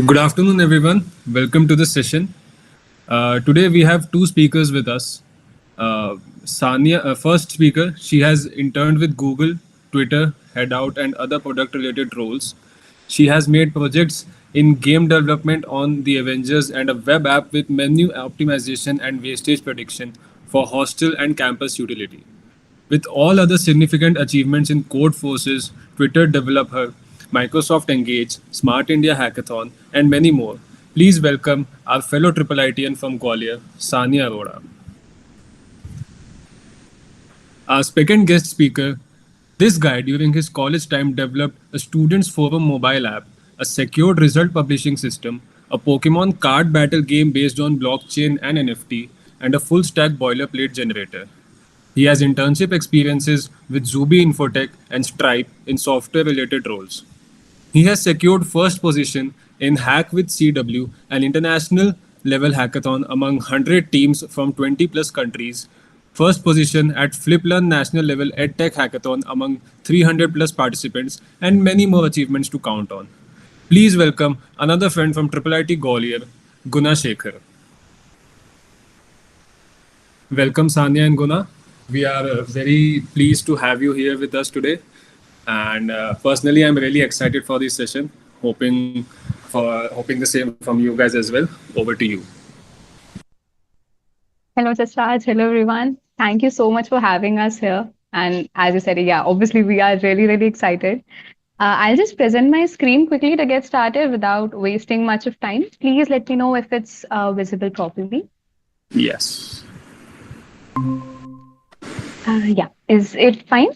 Good afternoon, everyone. Welcome to the session. Today we have two speakers with us. Sania, first speaker, she has interned with Google, Twitter, Headout, and other product-related roles. She has made projects in game development on the Avengers and a web app with menu optimization and wastage prediction for hostel and campus utility. With all other significant achievements in code forces, Twitter Developer, Microsoft Engage, Smart India Hackathon, and many more, please welcome our fellow IIITian from Gwalior, Sania Arora. Our second guest speaker, this guy during his college time developed a students forum mobile app, a secured result publishing system, a Pokemon card battle game based on blockchain and NFT, and a full stack boilerplate generator. He has internship experiences with Zubi Infotech and Stripe in software related roles. He has secured first position in Hack with CW, an international level hackathon among 100 teams from 20 plus countries. First position at FlipLearn national level EdTech hackathon among 300 plus participants, and many more achievements to count on. Please welcome another friend from IIIT Gwalior, Guna Shekhar. Welcome, Sanya and Guna. We are very pleased to have you here with us today. And personally, I'm really excited for this session. Hoping the same from you guys as well. Over to you. Hello, Jasraj. Hello, everyone. Thank you so much for having us here. And as you said, yeah, obviously we are really, really excited. I'll just present my screen quickly to get started without wasting much of time. Please let me know if it's visible properly. Yes. Yeah, is it fine?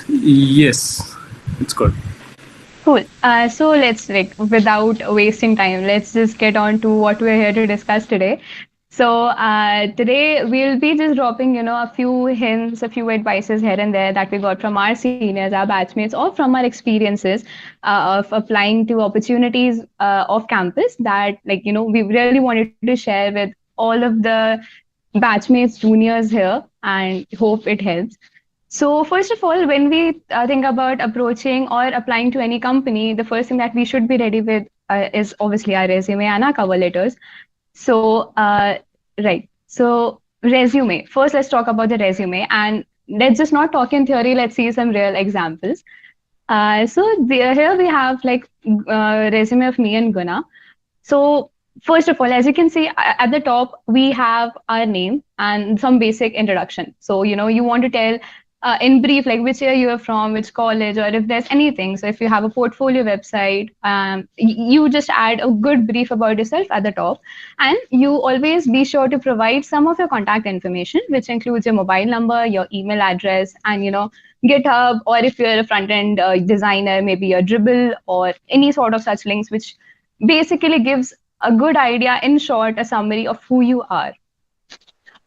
Yes, it's good. Cool. So let's, without wasting time, let's just get on to what we're here to discuss today. So today we'll be just dropping, a few hints, a few advices here and there that we got from our seniors, our batchmates, or from our experiences of applying to opportunities off campus that, we really wanted to share with all of the batchmates, juniors here, and hope it helps. So first of all, when we think about approaching or applying to any company, the first thing that we should be ready with is obviously our resume and our cover letters. So, right. So, resume. First, let's talk about the resume, and let's just not talk in theory. Let's see some real examples. Here we have resume of me and Guna. So, first of all, as you can see at the top, we have our name and some basic introduction. So, you want to tell in brief, like which year you are from, which college, or if there's anything. So if you have a portfolio website, you just add a good brief about yourself at the top. And you always be sure to provide some of your contact information, which includes your mobile number, your email address, and, GitHub, or if you're a front-end designer, maybe your Dribble or any sort of such links, which basically gives a good idea, in short, a summary of who you are.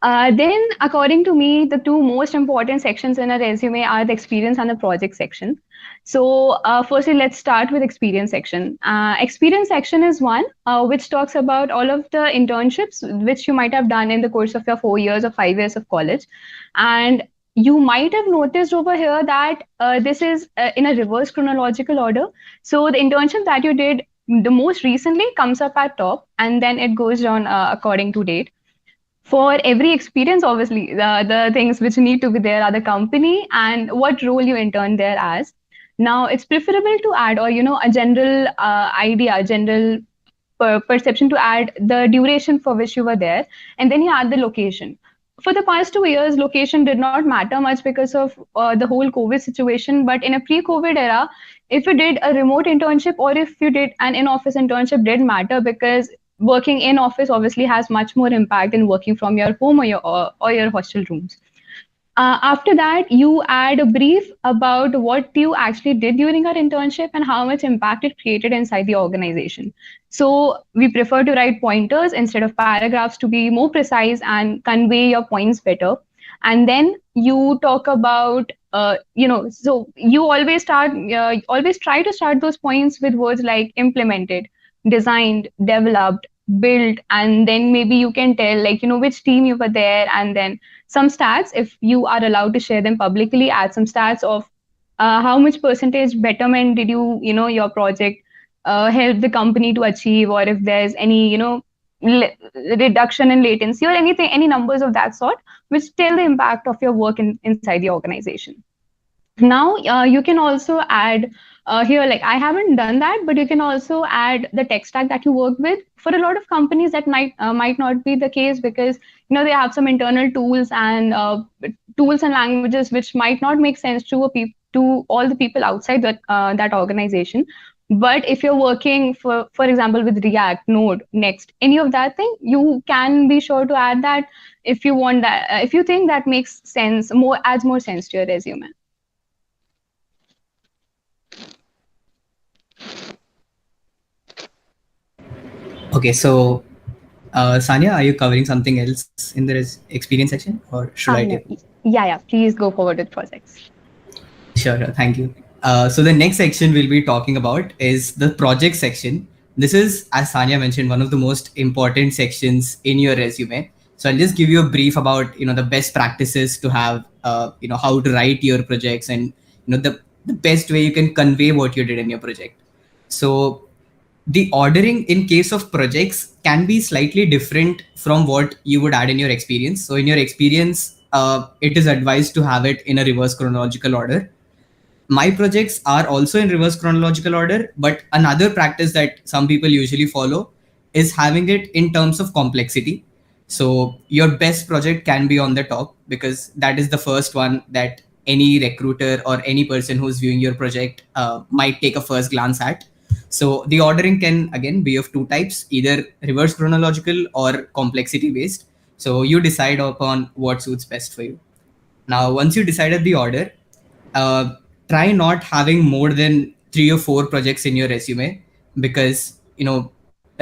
Then, according to me, the two most important sections in a resume are the experience and the project section. So, firstly, let's start with experience section. Experience section is one which talks about all of the internships which you might have done in the course of your 4 years or 5 years of college. And you might have noticed over here that this is in a reverse chronological order. So, the internship that you did the most recently comes up at top, and then it goes down according to date. For every experience, obviously, the things which need to be there are the company and what role you intern there as. Now, it's preferable to add, or, a general idea, a general perception to add the duration for which you were there, and then you add the location. For the past 2 years, location did not matter much because of the whole COVID situation. But in a pre-COVID era, if you did a remote internship or if you did an in-office internship, did matter because working in office obviously has much more impact than working from your home or your hostel rooms. After that, you add a brief about what you actually did during our internship and how much impact it created inside the organization. So we prefer to write pointers instead of paragraphs to be more precise and convey your points better. And then you talk about, so you always always try to start those points with words like implemented, designed, developed, built, and then maybe you can tell which team you were there, and then some stats if you are allowed to share them publicly. Add some stats of how much percentage betterment did your project help the company to achieve, or if there's any, le- reduction in latency or anything, any numbers of that sort, which tell the impact of your work inside the organization. Now you can also add here, like I haven't done that, but you can also add the tech stack that you work with. For a lot of companies that might not be the case, because they have some internal tools and languages which might not make sense to all the people outside that organization. But if you're working, for example, with React, Node, Next, any of that thing, you can be sure to add that if you want that, if you think that makes sense, more adds more sense to your resume. Okay, so Sanya, are you covering something else in the experience section, or should I take? No. Yeah, please go forward with projects. Sure, thank you. So the next section we'll be talking about is the project section. This is, as Sanya mentioned, one of the most important sections in your resume. So I'll just give you a brief about the best practices to have, how to write your projects, and the best way you can convey what you did in your project. So the ordering in case of projects can be slightly different from what you would add in your experience. So in your experience, it is advised to have it in a reverse chronological order. My projects are also in reverse chronological order, but another practice that some people usually follow is having it in terms of complexity. So your best project can be on the top, because that is the first one that any recruiter or any person who's viewing your project might take a first glance at. So the ordering can again be of two types, either reverse chronological or complexity based. So you decide upon what suits best for you. Now, once you decided the order, uh, try not having more than 3 or 4 projects in your resume, because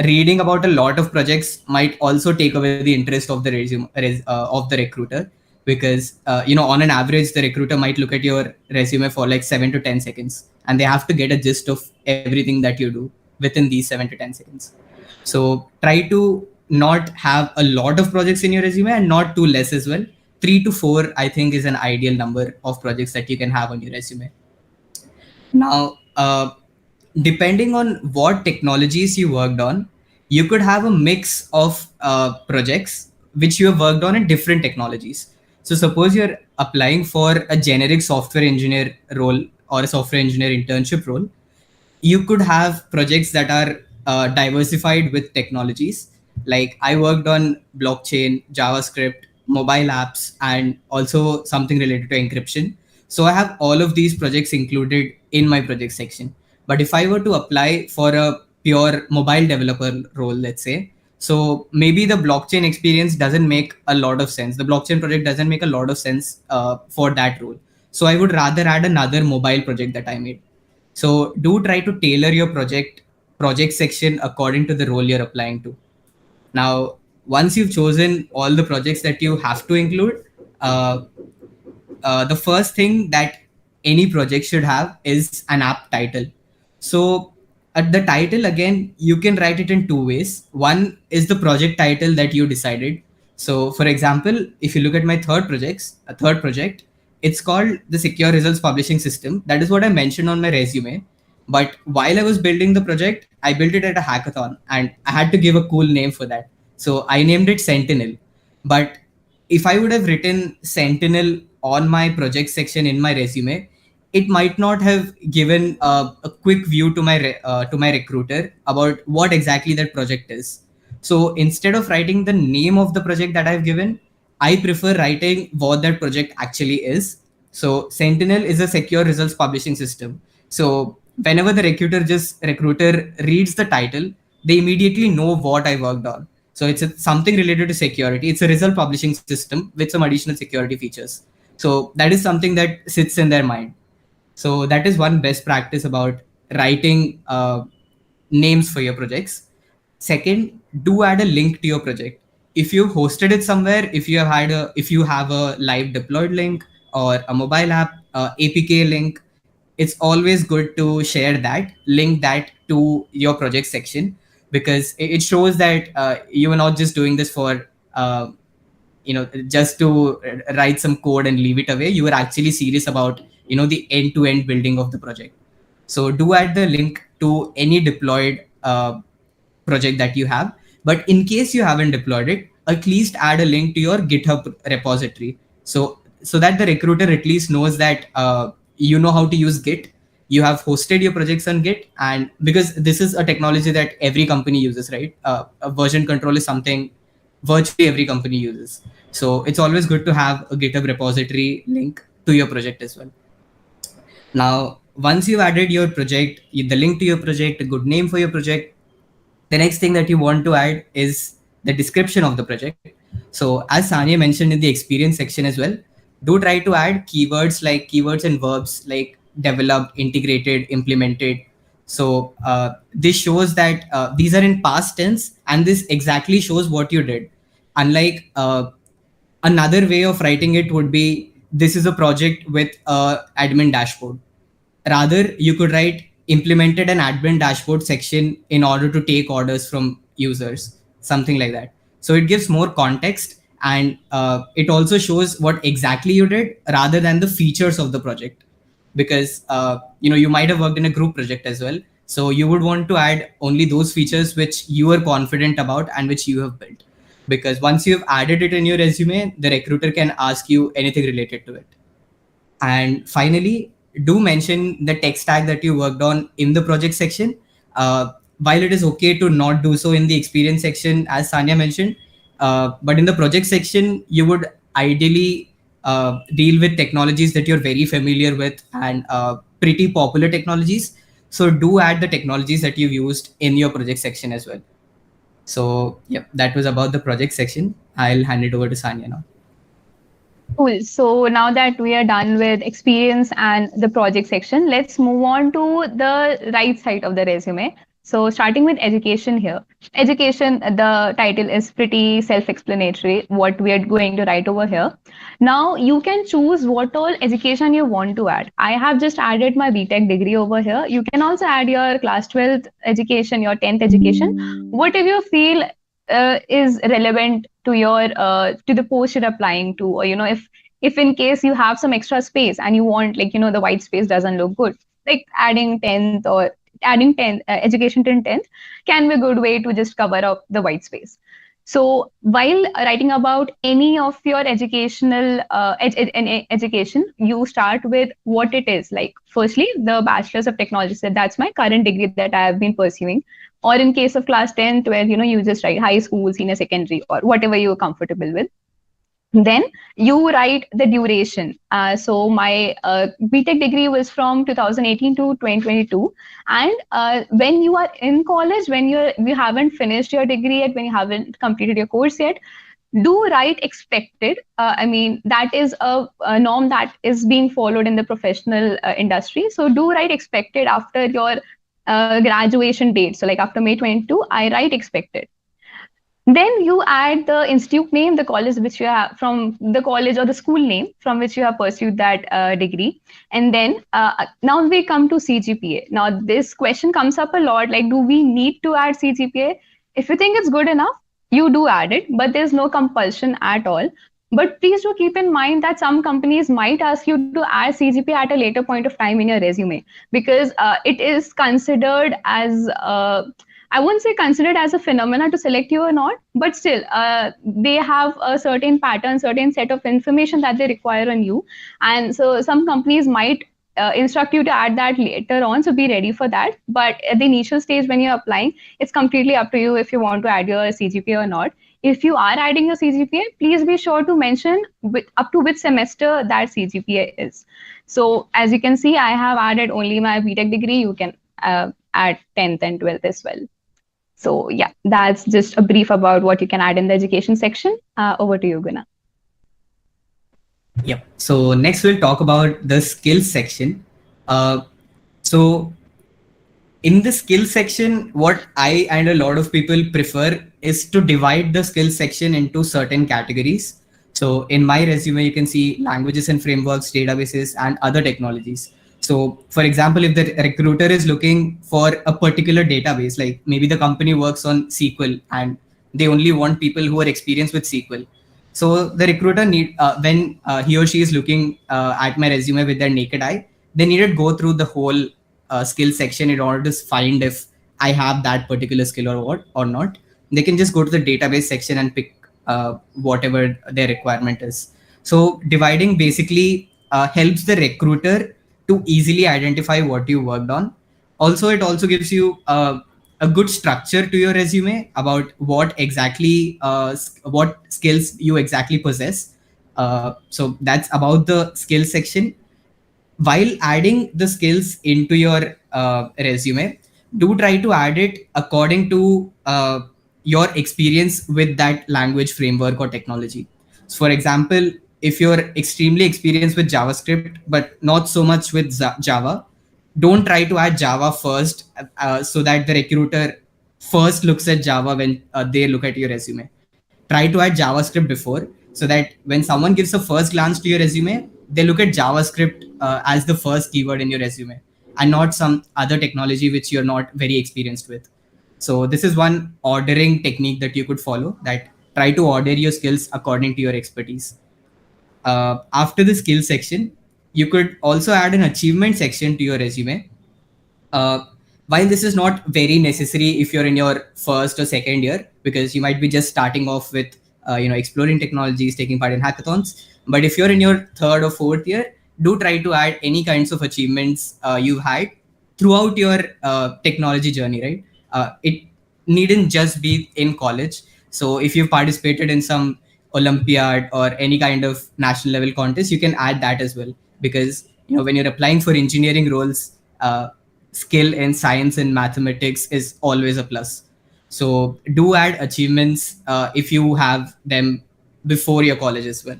reading about a lot of projects might also take away the interest of the of the recruiter, because on an average the recruiter might look at your resume for like 7 to 10 seconds, and they have to get a gist of everything that you do within these 7 to 10 seconds. So try to not have a lot of projects in your resume and not too less as well. 3 to 4, I think, is an ideal number of projects that you can have on your resume. Now, depending on what technologies you worked on, you could have a mix of projects which you have worked on in different technologies. So, suppose you're applying for a generic software engineer role or a software engineer internship role, you could have projects that are diversified with technologies. Like I worked on blockchain, JavaScript, mobile apps, and also something related to encryption. So I have all of these projects included in my project section. But if I were to apply for a pure mobile developer role, let's say, so maybe the blockchain experience doesn't make a lot of sense. The blockchain project doesn't make a lot of sense for that role. So I would rather add another mobile project that I made. So do try to tailor your project section according to the role you're applying to. Now, once you've chosen all the projects that you have to include, uh, the first thing that any project should have is an app title. So at the title, again, you can write it in two ways. One is the project title that you decided. So for example, if you look at my third project, it's called the Secure Results Publishing System. That is what I mentioned on my resume. But while I was building the project, I built it at a hackathon and I had to give a cool name for that. So I named it Sentinel. But if I would have written Sentinel on my project section in my resume, it might not have given a quick view to to my recruiter about what exactly that project is. So instead of writing the name of the project that I've given, I prefer writing what that project actually is. So Sentinel is a secure results publishing system. So whenever the recruiter reads the title, they immediately know what I worked on. So it's something related to security. It's a result publishing system with some additional security features. So that is something that sits in their mind. So that is one best practice about writing names for your projects. Second, do add a link to your project. If you've hosted it somewhere, if you have a live deployed link or a mobile app APK link, it's always good to share that, link that to your project section, because it shows that you are not just doing this for just to write some code and leave it away. You are actually serious about the end to end building of the project. So do add the link to any deployed project that you have. But in case you haven't deployed it, at least add a link to your GitHub repository. So that the recruiter at least knows that you know how to use Git, you have hosted your projects on Git, and because this is a technology that every company uses, right? A version control is something virtually every company uses. So it's always good to have a GitHub repository link to your project as well. Now, once you've added your project, the link to your project, a good name for your project, the next thing that you want to add is the description of the project. So as Sanya mentioned in the experience section as well, do try to add keywords and verbs like developed, integrated, implemented. So this shows that these are in past tense, and this exactly shows what you did. Unlike another way of writing it would be, this is a project with a admin dashboard. Rather, you could write implemented an admin dashboard section in order to take orders from users, something like that. So it gives more context, and it also shows what exactly you did rather than the features of the project. Because you might have worked in a group project as well, so you would want to add only those features which you are confident about and which you have built. Because once you've added it in your resume, the recruiter can ask you anything related to it. And finally, do mention the tech stack that you worked on in the project section. While it is okay to not do so in the experience section, as Sanya mentioned, but in the project section, you would ideally deal with technologies that you're very familiar with, and pretty popular technologies. So do add the technologies that you've used in your project section as well. So yeah, that was about the project section. I'll hand it over to Sanya now. Cool. So now that we are done with experience and the project section, let's move on to the right side of the resume. So starting with education here. Education, the title is pretty self-explanatory, what we are going to write over here. Now you can choose what all education you want to add. I have just added my BTech degree over here. You can also add your class 12th education, your 10th education, whatever you feel is relevant to your to the post you're applying to, or if in case you have some extra space and you want, the white space doesn't look good, like adding 10th or adding 10th education till 10th can be a good way to just cover up the white space. So while writing about any of your educational education, you start with what it is. Like firstly, the Bachelor's of Technology, so that's my current degree that I have been pursuing. Or in case of class 10th, where you just write high school, senior secondary, or whatever you're comfortable with. Then you write the duration. So my BTech degree was from 2018 to 2022. And when you are in college, when you haven't finished your degree yet, when you haven't completed your course yet, do write expected. I mean, that is a norm that is being followed in the professional industry. So do write expected after your graduation date. So like after May 22, I write expected. Then you add the institute name, the college which you have, from the college or the school name from which you have pursued that degree. And then now we come to CGPA. Now this question comes up a lot, like, do we need to add CGPA? If you think it's good enough, you do add it, but there's no compulsion at all. But please do keep in mind that some companies might ask you to add CGPA at a later point of time in your resume, because it is considered as I won't say considered as a phenomena to select you or not, but still, they have a certain pattern, certain set of information that they require on you. And so some companies might instruct you to add that later on, so be ready for that. But at the initial stage when you're applying, it's completely up to you if you want to add your CGPA or not. If you are adding a CGPA, please be sure to mention up to which semester that CGPA is. So as you can see, I have added only my BTech degree. You can add 10th and 12th as well. So yeah, that's just a brief about what you can add in the education section. Over to you, Guna. Yep. So next we'll talk about the skills section. So in the skills section, what I and a lot of people prefer is to divide the skills section into certain categories. So in my resume, you can see languages and frameworks, databases, and other technologies. So for example, if the recruiter is looking for a particular database, like maybe the company works on SQL and they only want people who are experienced with SQL. So the recruiter when he or she is looking at my resume with their naked eye, they need to go through the whole skill section in order to find if I have that particular skill or what or not, they can just go to the database section and pick whatever their requirement is. So dividing basically helps the recruiter to easily identify what you worked on. Also, it also gives you a good structure to your resume about what exactly what skills you exactly possess. So that's about the skill section. While adding the skills into your resume, do try to add it according to your experience with that language, framework, or technology. So for example, if you're extremely experienced with JavaScript but not so much with Java, don't try to add Java first, so that the recruiter first looks at Java when they look at your resume. Try to add JavaScript before, so that when someone gives a first glance to your resume, they look at JavaScript as the first keyword in your resume, and not some other technology which you're not very experienced with. So this is one ordering technique that you could follow, that try to order your skills according to your expertise. After the skill section, you could also add an achievement section to your resume. uh, while this is not very necessary if you're in your first or second year, because you might be just starting off with exploring technologies, taking part in hackathons. But if you're in your third or fourth year, do try to add any kinds of achievements you've had throughout your technology journey, right? It needn't just be in college. So if you've participated in some Olympiad or any kind of national level contest, you can add that as well. Because when you're applying for engineering roles, skill in science and mathematics is always a plus. So do add achievements if you have them before your college as well.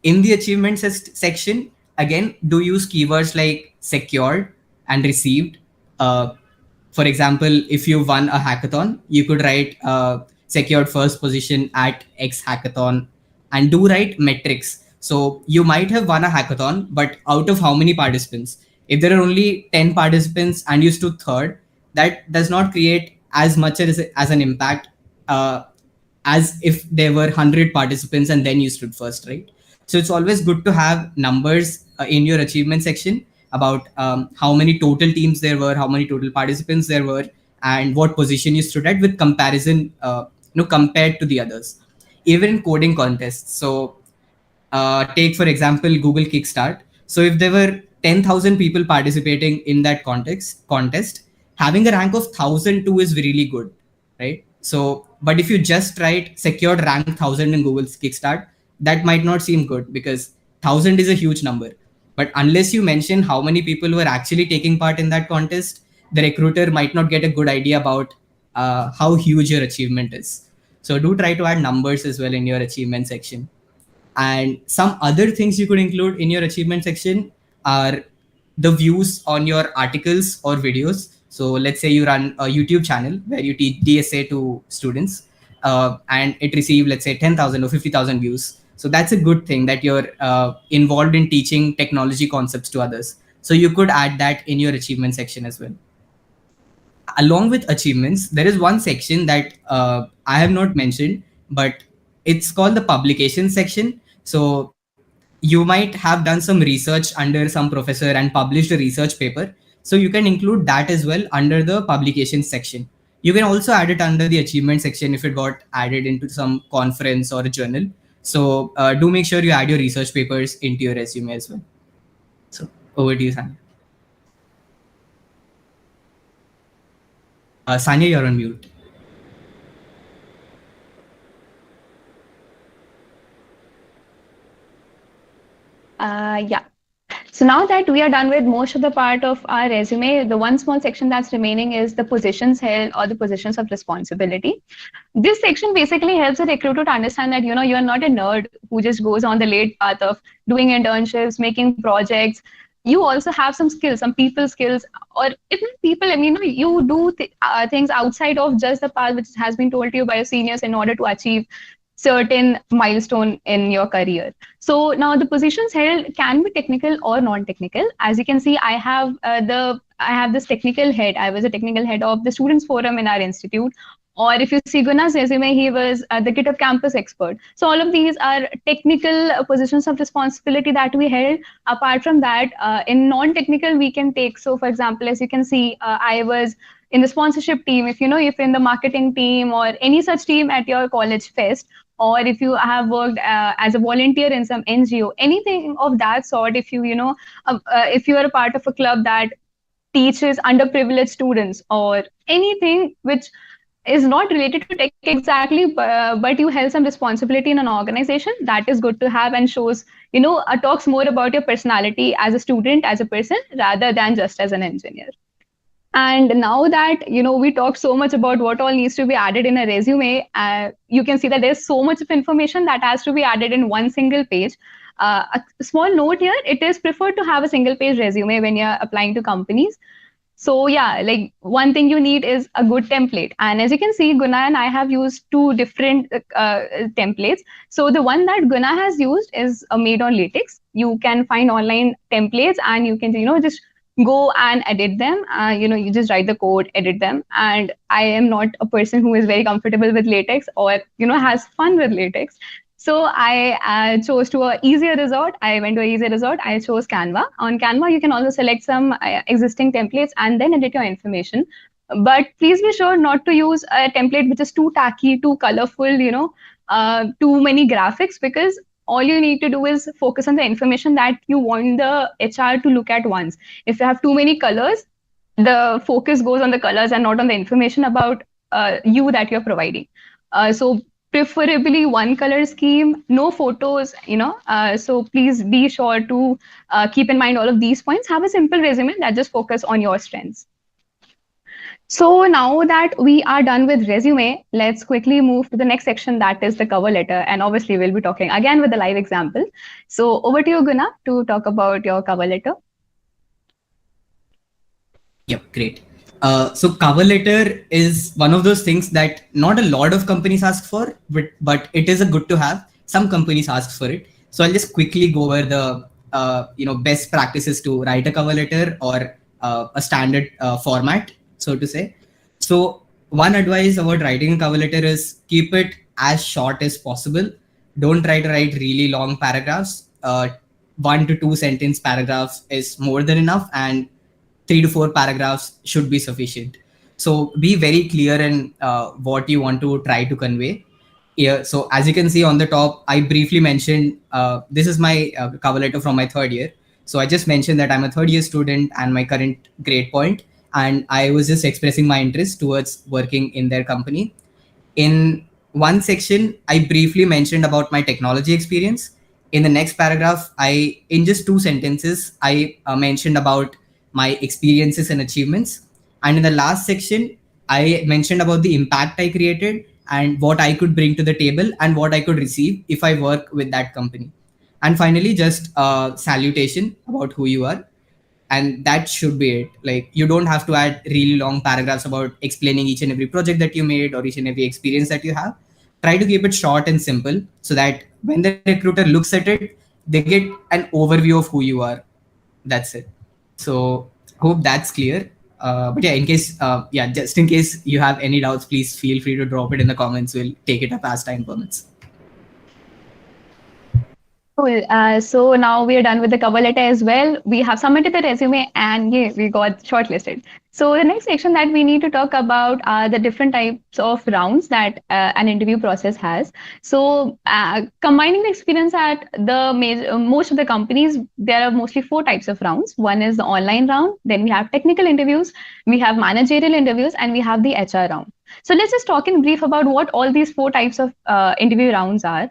In the achievements section, again, do use keywords like secured and received. uh, for example, if you won a hackathon, you could write secured first position at X hackathon, and do write metrics. So you might have won a hackathon, but out of how many participants? If there are only 10 participants and you stood third, that does not create as much as an impact uh, as if there were 100 participants and then you stood first, right? So it's always good to have numbers in your achievement section about how many total teams there were, how many total participants there were, and what position you stood at with comparison, compared to the others. Even in coding contests. So take for example Google Kickstart. So if there were 10,000 people participating in that contest, having a rank of 1,002 is really good, right? So, but if you just write secured rank 1,000 in Google's Kickstart, that might not seem good, because 1,000 is a huge number. But unless you mention how many people were actually taking part in that contest, the recruiter might not get a good idea about how huge your achievement is. So do try to add numbers as well in your achievement section. And some other things you could include in your achievement section are the views on your articles or videos. So let's say you run a YouTube channel where you teach DSA to students, and it received, let's say, 10,000 or 50,000 views. So that's a good thing, that you're involved in teaching technology concepts to others. So you could add that in your achievement section as well. Along with achievements, there is one section that I have not mentioned, but it's called the publication section. So you might have done some research under some professor and published a research paper. So you can include that as well under the publication section. You can also add it under the achievement section if it got added into some conference or a journal. So do make sure you add your research papers into your resume as well. So over to you, Sanya. Sanya, you're on mute. Yeah. So now that we are done with most of the part of our resume, the one small section that's remaining is the positions held or the positions of responsibility. This section basically helps a recruiter to understand that, you're not a nerd who just goes on the late path of doing internships, making projects. You also have some skills, some people skills, or if not people, I mean, you do things outside of just the path which has been told to you by your seniors in order to achieve certain milestone in your career. So now the positions held can be technical or non-technical. As you can see, I have this technical head. I was a technical head of the students forum in our institute. Or if you see Guna's resume, he was the GitHub campus expert. So all of these are technical positions of responsibility that we held. Apart from that, in non-technical, we can take. So for example, as you can see, I was in the sponsorship team. If if in the marketing team or any such team at your college fest, or if you have worked as a volunteer in some NGO, anything of that sort. If if you are a part of a club that teaches underprivileged students, or anything which is not related to tech exactly, but you held some responsibility in an organization, that is good to have, and shows, talks more about your personality as a student, as a person, rather than just as an engineer. And now that we talked so much about what all needs to be added in a resume, you can see that there's so much of information that has to be added in one single page. A small note here: it is preferred to have a single page resume when you're applying to companies. So yeah, like one thing you need is a good template. And as you can see, Guna and I have used two different templates. So the one that Guna has used is made on latex. You can find online templates and you can, just go and edit them. You just write the code, edit them. And I am not a person who is very comfortable with latex, or, has fun with latex. So I chose to a easier resort. I went to a easier resort. I chose Canva. On Canva, you can also select some existing templates and then edit your information. But please be sure not to use a template which is too tacky, too colorful, too many graphics, because all you need to do is focus on the information that you want the HR to look at once. If you have too many colors, the focus goes on the colors and not on the information about you that you're providing. So preferably one color scheme, no photos, so please be sure to keep in mind all of these points. Have a simple resume that just focus on your strengths. So now that we are done with resume, let's quickly move to the next section, that is the cover letter. And obviously we'll be talking again with a live example. So over to you, Guna, to talk about your cover letter. Yep, great. So cover letter is one of those things that not a lot of companies ask for, but it is a good to have. Some companies ask for it. So I'll just quickly go over the best practices to write a cover letter, or a standard format, so to say. So one advice about writing a cover letter is keep it as short as possible. Don't try to write really long paragraphs. 1 to 2 sentence paragraphs is more than enough, and 3 to 4 paragraphs should be sufficient. So be very clear in what you want to try to convey. Yeah, so as you can see on the top, I briefly mentioned this is my cover letter from my third year. So I just mentioned that I'm a third year student and my current grade point, and I was just expressing my interest towards working in their company. In one section, I briefly mentioned about my technology experience. In the next paragraph, in just 2 sentences, I mentioned about my experiences and achievements. And in the last section, I mentioned about the impact I created and what I could bring to the table and what I could receive if I work with that company. And finally, just a salutation about who you are. And that should be it. Like, you don't have to add really long paragraphs about explaining each and every project that you made or each and every experience that you have. Try to keep it short and simple so that when the recruiter looks at it, they get an overview of who you are. That's it. So hope that's clear. But yeah, just in case you have any doubts, please feel free to drop it in the comments. We'll take it up as time permits. Cool. So now we are done with the cover letter as well. We have submitted the resume and yeah, we got shortlisted. So the next section that we need to talk about are the different types of rounds that an interview process has. So combining the experience at most of the companies, there are mostly 4 types of rounds. One is the online round, then we have technical interviews, we have managerial interviews, and we have the HR round. So let's just talk in brief about what all these 4 types of interview rounds are.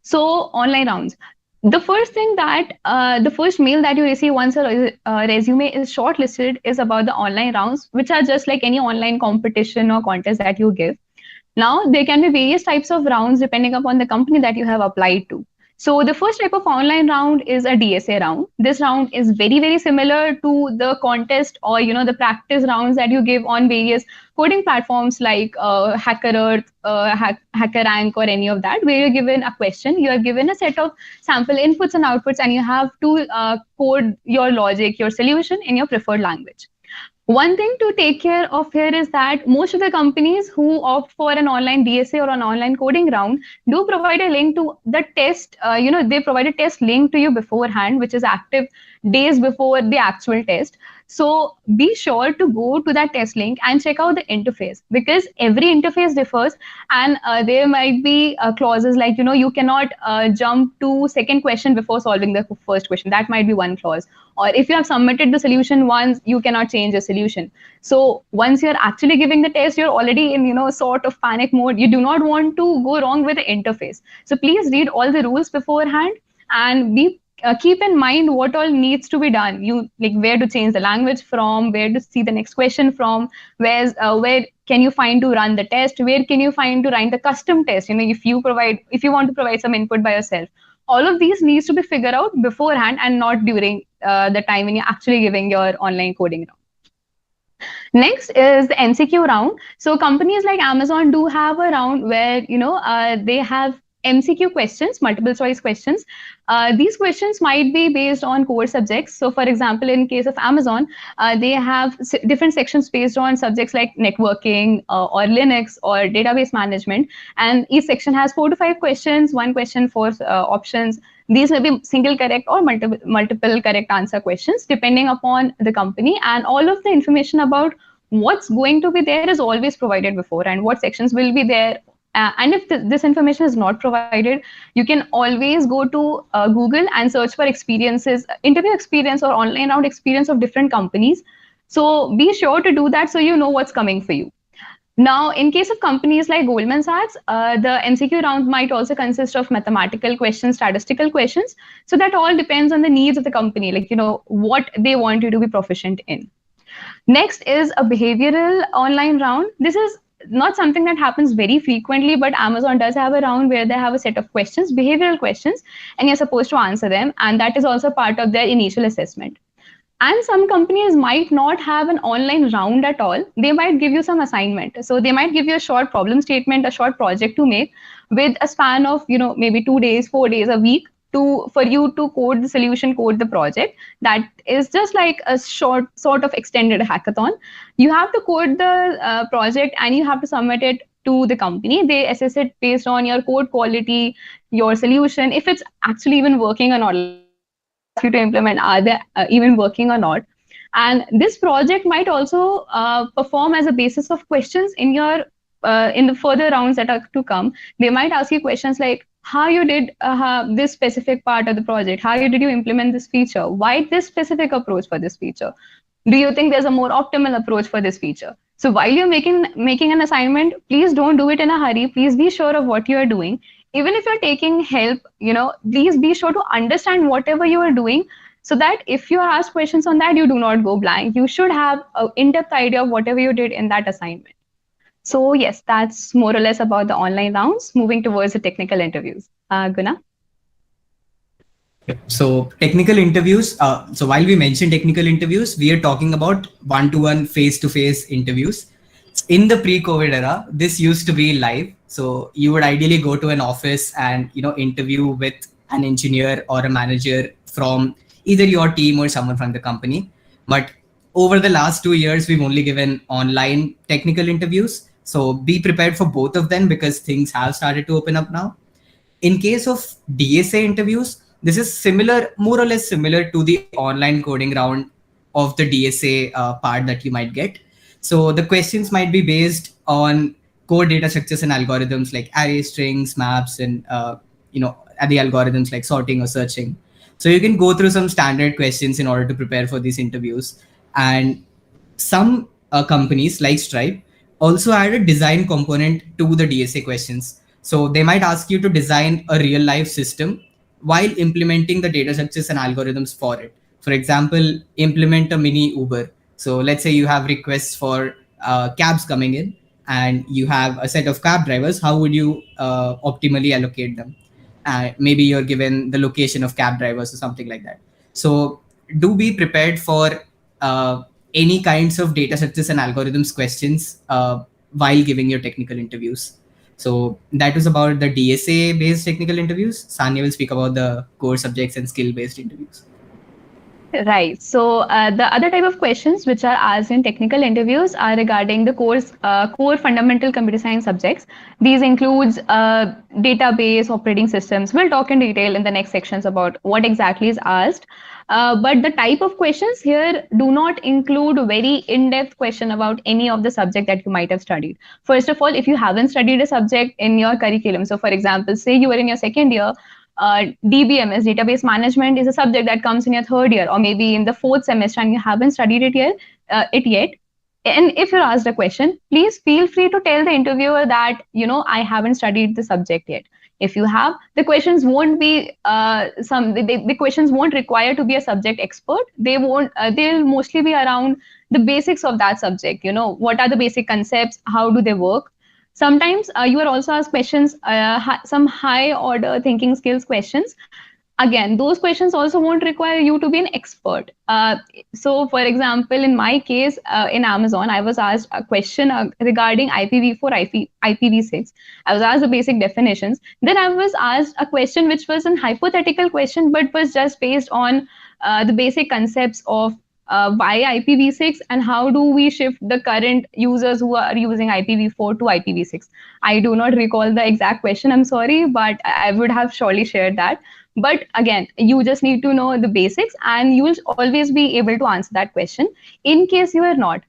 So online rounds. The first thing that the first mail that you receive once a resume is shortlisted is about the online rounds, which are just like any online competition or contest that you give. Now, there can be various types of rounds depending upon the company that you have applied to. So the first type of online round is a DSA round. This round is very, very similar to the contest or, the practice rounds that you give on various coding platforms like HackerEarth, HackerRank, or any of that, where you're given a question, you are given a set of sample inputs and outputs, and you have to code your logic, your solution in your preferred language. One thing to take care of here is that most of the companies who opt for an online DSA or an online coding round do provide a link to the test. They provide a test link to you beforehand, which is active days before the actual test. So be sure to go to that test link and check out the interface, because every interface differs, and there might be clauses like, you cannot jump to second question before solving the first question. That might be one clause. Or if you have submitted the solution once, you cannot change the solution. So once you're actually giving the test, you're already in, sort of panic mode. You do not want to go wrong with the interface. So please read all the rules beforehand, and be keep in mind what all needs to be done. You like where to change the language from, where to see the next question from, where can you find to run the test, where can you find to run the custom test, if you want to provide some input by yourself. All of these needs to be figured out beforehand and not during the time when you're actually giving your online coding round. Next is the MCQ round. So companies like Amazon do have a round where they have MCQ questions, multiple choice questions. These questions might be based on core subjects. So, for example, in case of Amazon, they have different sections based on subjects like networking or Linux or database management, and each section has 4 to 5 questions, one question for options. These may be single correct or multiple correct answer questions depending upon the company, and all of the information about what's going to be there is always provided before, and what sections will be there. And if this information is not provided, you can always go to Google and search for experiences, interview experience or online round experience of different companies. So be sure to do that so you know what's coming for you. Now, in case of companies like Goldman Sachs, the MCQ round might also consist of mathematical questions, statistical questions. So that all depends on the needs of the company, like, what they want you to be proficient in. Next is a behavioral online round. This is not something that happens very frequently, but Amazon does have a round where they have a set of questions, behavioral questions, and you're supposed to answer them. And that is also part of their initial assessment. And some companies might not have an online round at all. They might give you some assignment. So they might give you a short problem statement, a short project to make with a span of, maybe 2 days, 4 days, a week, for you to code the solution, code the project. That is just like a short sort of extended hackathon. You have to code the project and you have to submit it to the company. They assess it based on your code quality, your solution, if it's actually even working or not. Like the project they ask you to implement, are they even working or not? And this project might also perform as a basis of questions in the further rounds that are to come. They might ask you questions like how you did this specific part of the project, how did you implement this feature, why this specific approach for this feature, do you think there's a more optimal approach for this feature? So while you're making an assignment, please don't do it in a hurry. Please be sure of what you are doing. Even if you're taking help, please be sure to understand whatever you are doing, so that if you are asked questions on that, you do not go blank. You should have an in-depth idea of whatever you did in that assignment. So yes, that's more or less about the online rounds. Moving towards the technical interviews. Guna? So technical interviews. So while we mention technical interviews, we are talking about one-to-one, face-to-face interviews. In the pre-COVID era, this used to be live. So you would ideally go to an office and interview with an engineer or a manager from either your team or someone from the company. But over the last 2 years, we've only given online technical interviews. So be prepared for both of them because things have started to open up now. In case of DSA interviews, this is similar, more or less similar to the online coding round of the DSA part that you might get. So the questions might be based on core data structures and algorithms like array strings, maps, and the algorithms like sorting or searching. So you can go through some standard questions in order to prepare for these interviews. And some companies like Stripe also add a design component to the DSA questions. So they might ask you to design a real life system while implementing the data structures and algorithms for it. For example, implement a mini Uber. So let's say you have requests for cabs coming in and you have a set of cab drivers. How would you optimally allocate them? Maybe you're given the location of cab drivers or something like that. So do be prepared for any kinds of data structures and algorithms questions while giving your technical interviews. So that was about the DSA based technical interviews. Sanya will speak about the core subjects and skill based interviews. Right. So the other type of questions which are asked in technical interviews are regarding the core fundamental computer science subjects. These includes database, operating systems. We'll talk in detail in the next sections about what exactly is asked. But the type of questions here do not include very in-depth question about any of the subject that you might have studied. First of all, if you haven't studied a subject in your curriculum, so for example, say you were in your second year, DBMS, database management, is a subject that comes in your third year or maybe in the fourth semester and you haven't studied it yet. And if you're asked a question, please feel free to tell the interviewer that, I haven't studied the subject yet. If you have, the questions won't be the questions won't require to be a subject expert. They'll mostly be around the basics of that subject. What are the basic concepts? How do they work? Sometimes you are also asked questions, some high order thinking skills questions. Again, those questions also won't require you to be an expert. So, for example, in my case, in Amazon, I was asked a question regarding IPv4, IPv6. I was asked the basic definitions. Then I was asked a question which was a hypothetical question, but was just based on the basic concepts of why IPv6 and how do we shift the current users who are using IPv4 to IPv6. I do not recall the exact question, I'm sorry, but I would have surely shared that. But again, you just need to know the basics and you will always be able to answer that question. In case you are not,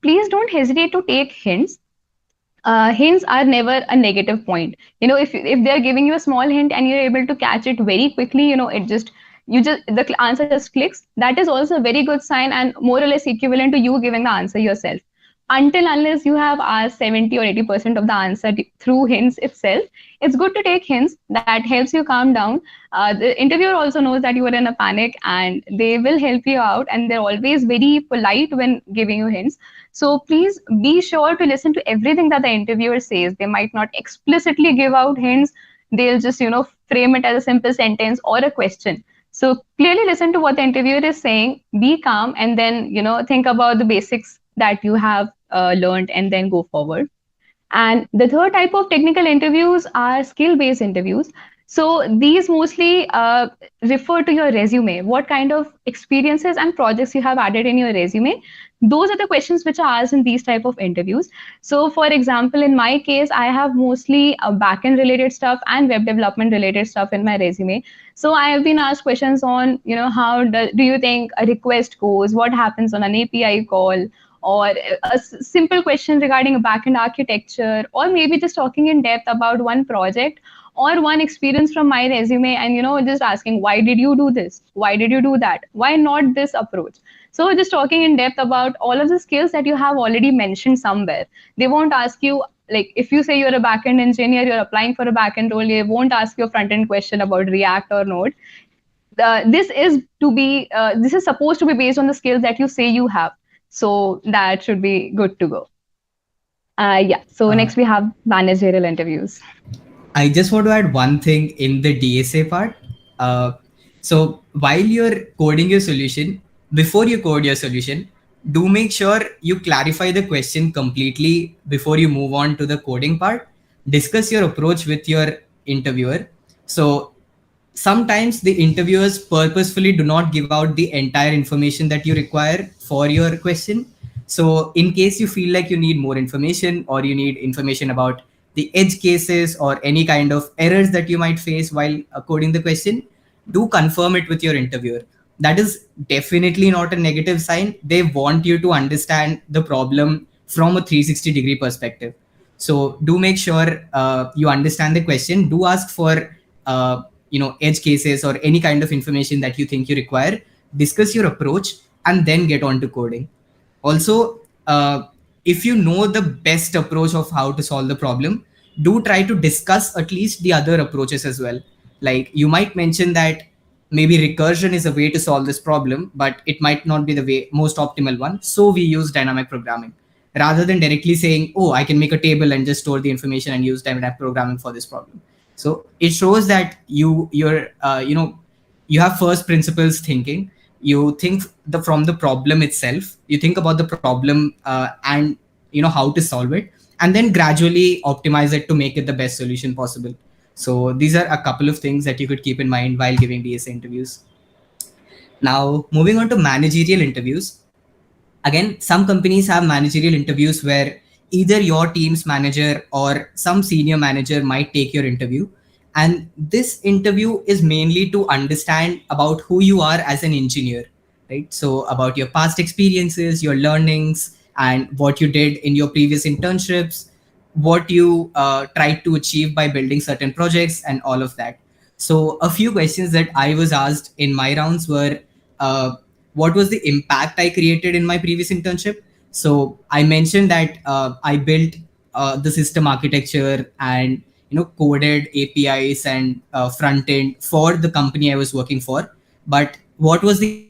please don't hesitate to take hints. Hints are never a negative point. If they're giving you a small hint and you're able to catch it very quickly, the answer just clicks. That is also a very good sign and more or less equivalent to you giving the answer yourself. Until unless you have asked 70 or 80% of the answer through hints itself, it's good to take hints. That helps you calm down. The interviewer also knows that you are in a panic and they will help you out, and they're always very polite when giving you hints. So please be sure to listen to everything that the interviewer says. They might not explicitly give out hints. They'll just, frame it as a simple sentence or a question. So clearly listen to what the interviewer is saying, be calm, and then, think about the basics that you have learned and then go forward. And the third type of technical interviews are skill-based interviews. So these mostly refer to your resume, what kind of experiences and projects you have added in your resume. Those are the questions which are asked in these type of interviews. So for example, in my case, I have mostly backend related stuff and web development related stuff in my resume. So I have been asked questions on, how do you think a request goes? What happens on an API call? Or a simple question regarding a backend architecture, or maybe just talking in depth about one project or one experience from my resume and just asking, why did you do this, why did you do that, why not this approach. So just talking in depth about all of the skills that you have already mentioned somewhere. They won't ask you, like if you say you're a backend engineer, you're applying for a backend role, they won't ask you a front end question about React or Node. This is supposed to be based on the skills that you say you have. So that should be good to go. Yeah. So next we have managerial interviews. I just want to add one thing in the DSA part. So while you're coding your solution, before you code your solution, do make sure you clarify the question completely before you move on to the coding part. Discuss your approach with your interviewer. So sometimes the interviewers purposefully do not give out the entire information that you require for your question. So in case you feel like you need more information or you need information about the edge cases or any kind of errors that you might face while coding the question, do confirm it with your interviewer. That is definitely not a negative sign. They want you to understand the problem from a 360-degree perspective. So do make sure you understand the question. Do ask for edge cases or any kind of information that you think you require. Discuss your approach and then get on to coding. Also, if you know the best approach of how to solve the problem, do try to discuss at least the other approaches as well. Like you might mention that maybe recursion is a way to solve this problem, but it might not be the most optimal one. So we use dynamic programming rather than directly saying, oh, I can make a table and just store the information and use dynamic programming for this problem. So it shows that you have first principles thinking. You think from the problem itself. You think about the problem and how to solve it, and then gradually optimize it to make it the best solution possible. So these are a couple of things that you could keep in mind while giving DSA interviews. Now, moving on to managerial interviews. Again, some companies have managerial interviews where either your team's manager or some senior manager might take your interview. And this interview is mainly to understand about who you are as an engineer, right? So, about your past experiences, your learnings, and what you did in your previous internships, what you tried to achieve by building certain projects, and all of that. So, a few questions that I was asked in my rounds were, uh, what was the impact I created in my previous internship? So I mentioned that I built the system architecture and coded APIs and front end for the company I was working for. But what was the impact?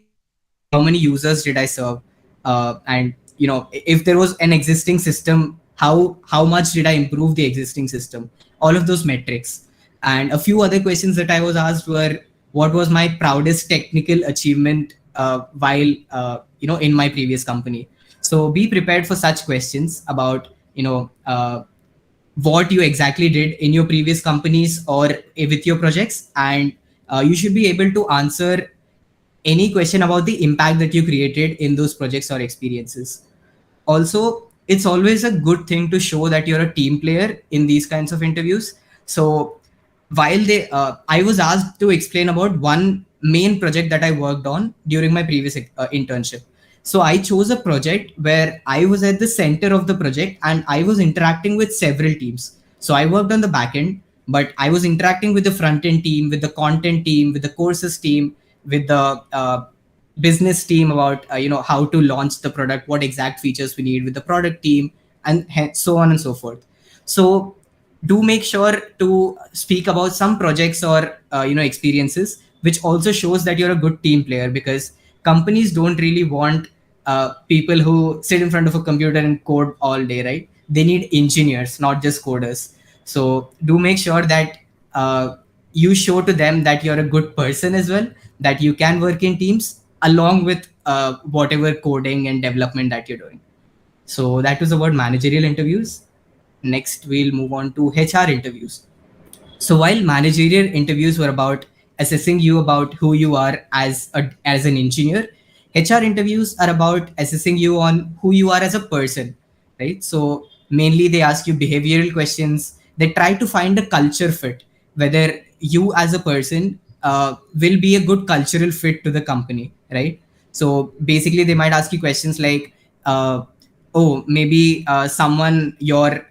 How many users did I serve? And if there was an existing system, how much did I improve the existing system? All of those metrics. And a few other questions that I was asked were, what was my proudest technical achievement while in my previous company? So be prepared for such questions about what you exactly did in your previous companies or with your projects, and you should be able to answer any question about the impact that you created in those projects or experiences. Also, it's always a good thing to show that you're a team player in these kinds of interviews. So while I was asked to explain about one main project that I worked on during my previous internship. So I chose a project where I was at the center of the project and I was interacting with several teams. So I worked on the back end, but I was interacting with the front end team, with the content team, with the courses team, with the business team about how to launch the product, what exact features we need with the product team, and so on and so forth. So do make sure to speak about some projects or experiences which also shows that you're a good team player, because companies don't really want people who sit in front of a computer and code all day, right? They need engineers, not just coders. So do make sure that you show to them that you're a good person as well, that you can work in teams along with whatever coding and development that you're doing. So that was about managerial interviews. Next, we'll move on to HR interviews. So while managerial interviews were about assessing you about who you are as an engineer, HR interviews are about assessing you on who you are as a person, right? So mainly they ask you behavioral questions. They try to find a culture fit, whether you as a person will be a good cultural fit to the company, right? So basically, they might ask you questions like, oh, maybe someone, your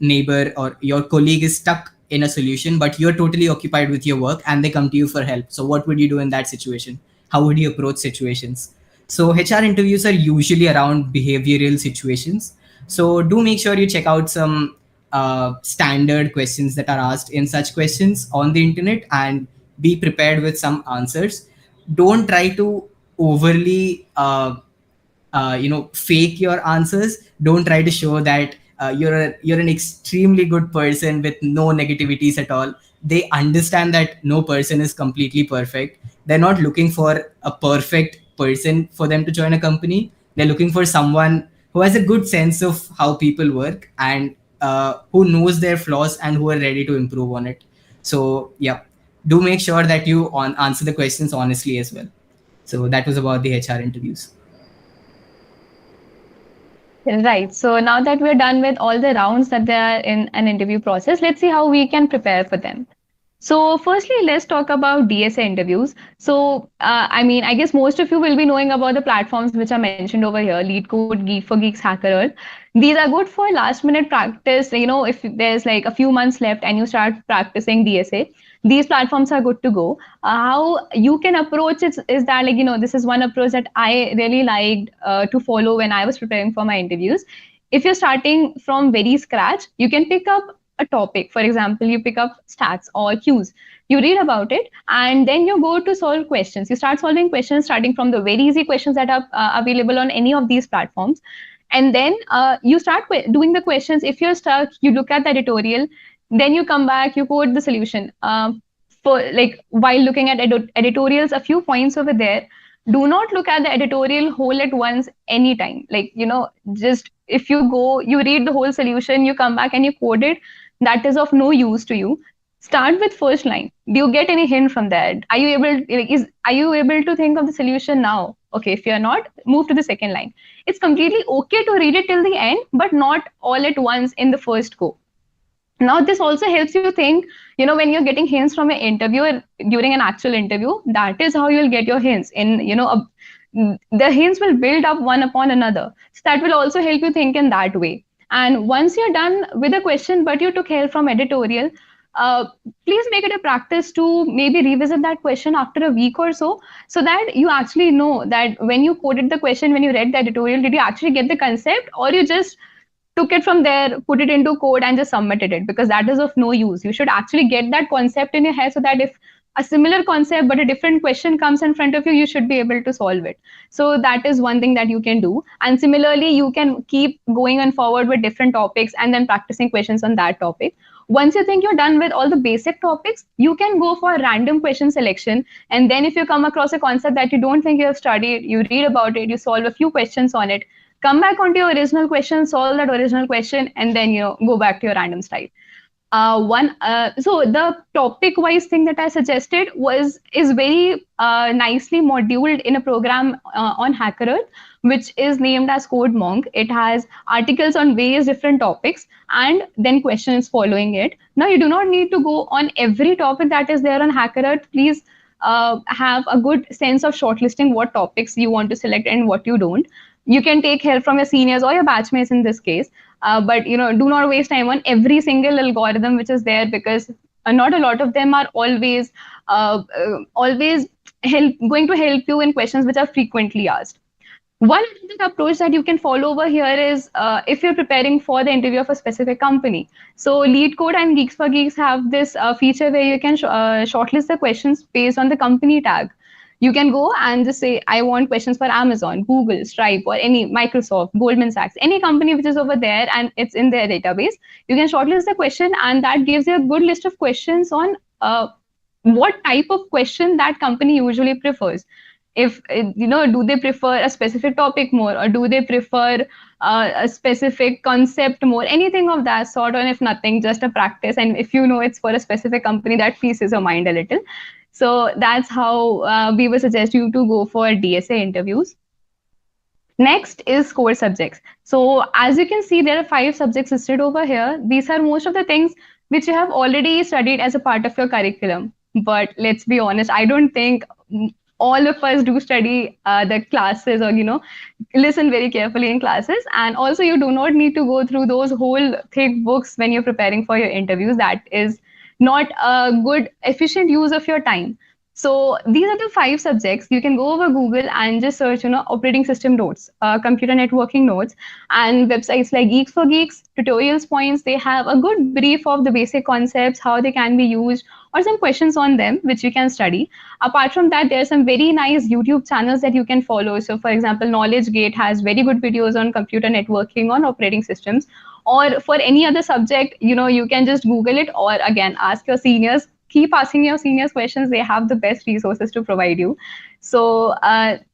neighbor or your colleague is stuck in a solution, but you're totally occupied with your work and they come to you for help. So what would you do in that situation? How would you approach situations? So HR interviews are usually around behavioral situations. So do make sure you check out some standard questions that are asked in such questions on the internet and be prepared with some answers. Don't try to overly fake your answers. Don't try to show that you're an extremely good person with no negativities at all. They understand that no person is completely perfect. They're not looking for a perfect person for them to join a company. They're looking for someone who has a good sense of how people work and who knows their flaws and who are ready to improve on it. So yeah, do make sure that you answer the questions honestly as well. So that was about the HR interviews. Right. So now that we're done with all the rounds that there are in an interview process, let's see how we can prepare for them. So, firstly, let's talk about DSA interviews. So, I mean, I guess most of you will be knowing about the platforms which are mentioned over here: LeetCode, Geek for Geeks, HackerEarth. These are good for last minute practice. You know, if there's like a few months left and you start practicing DSA, these platforms are good to go. How you can approach it is that, like, this is one approach that I really liked to follow when I was preparing for my interviews. If you're starting from very scratch, you can pick up a topic. For example, you pick up stats or cues, you read about it, and then you go to solve questions. You start solving questions starting from the very easy questions that are available on any of these platforms, and then you start doing the questions. If you're stuck, you look at the editorial, then you come back, you code the solution. For like while looking at editorials, a few points over there: do not look at the editorial whole at once anytime. Like, just if you go, you read the whole solution, you come back and you code it, that is of no use to you. Start with first line. Do you get any hint from that? Are you able, are you able to think of the solution now? Okay, if you're not, move to the second line. It's completely okay to read it till the end, but not all at once in the first go. Now this also helps you think, when you're getting hints from an interviewer during an actual interview, that is how you'll get your hints in, the hints will build up one upon another, so that will also help you think in that way. And once you're done with a question but you took help from editorial, uh, please make it a practice to maybe revisit that question after a week or so that you actually know that when you coded the question, when you read the editorial, did you actually get the concept, or you just took it from there, put it into code, and just submitted it, because that is of no use. You should actually get that concept in your head, so that if a similar concept but a different question comes in front of you, you should be able to solve it. So that is one thing that you can do. And similarly, you can keep going on forward with different topics and then practicing questions on that topic. Once you think you're done with all the basic topics, you can go for random question selection. And then if you come across a concept that you don't think you have studied, you read about it, you solve a few questions on it, come back onto your original question, solve that original question, and then go back to your random style. So the topic wise thing that I suggested is very nicely moduled in a program on Hacker Earth, which is named as Code Monk. It has articles on various different topics and then questions following it. Now you do not need to go on every topic that is there on Hacker Earth. Please have a good sense of shortlisting what topics you want to select and what you don't. You can take help from your seniors or your batchmates in this case, but do not waste time on every single algorithm which is there, because not a lot of them are always going to help you in questions which are frequently asked. One approach that you can follow over here is if you're preparing for the interview of a specific company. So Lead Code and Geeks for Geeks have this feature where you can shortlist the questions based on the company tag. You can go and just say, I want questions for Amazon, Google, Stripe, or any Microsoft, Goldman Sachs, any company which is over there and it's in their database. You can shortlist the question, and that gives you a good list of questions on what type of question that company usually prefers. If do they prefer a specific topic more, or do they prefer a specific concept more, anything of that sort, or if nothing, just a practice. And if it's for a specific company, that pleases your mind a little. So that's how we would suggest you to go for DSA interviews. Next is core subjects. So as you can see, there are 5 subjects listed over here. These are most of the things which you have already studied as a part of your curriculum. But let's be honest, I don't think all of us do study the classes, or listen very carefully in classes. And also, you do not need to go through those whole thick books when you're preparing for your interviews. That is not a good efficient use of your time. So these are the 5 subjects. You can go over Google and just search, operating system notes, computer networking notes, and websites like Geeks for Geeks, tutorials points. They have a good brief of the basic concepts, how they can be used, or some questions on them, which you can study. Apart from that, there are some very nice YouTube channels that you can follow. So for example, Knowledge Gate has very good videos on computer networking, on operating systems, or for any other subject, you can just Google it, or again, ask your seniors. Keep asking your seniors questions. They have the best resources to provide you. So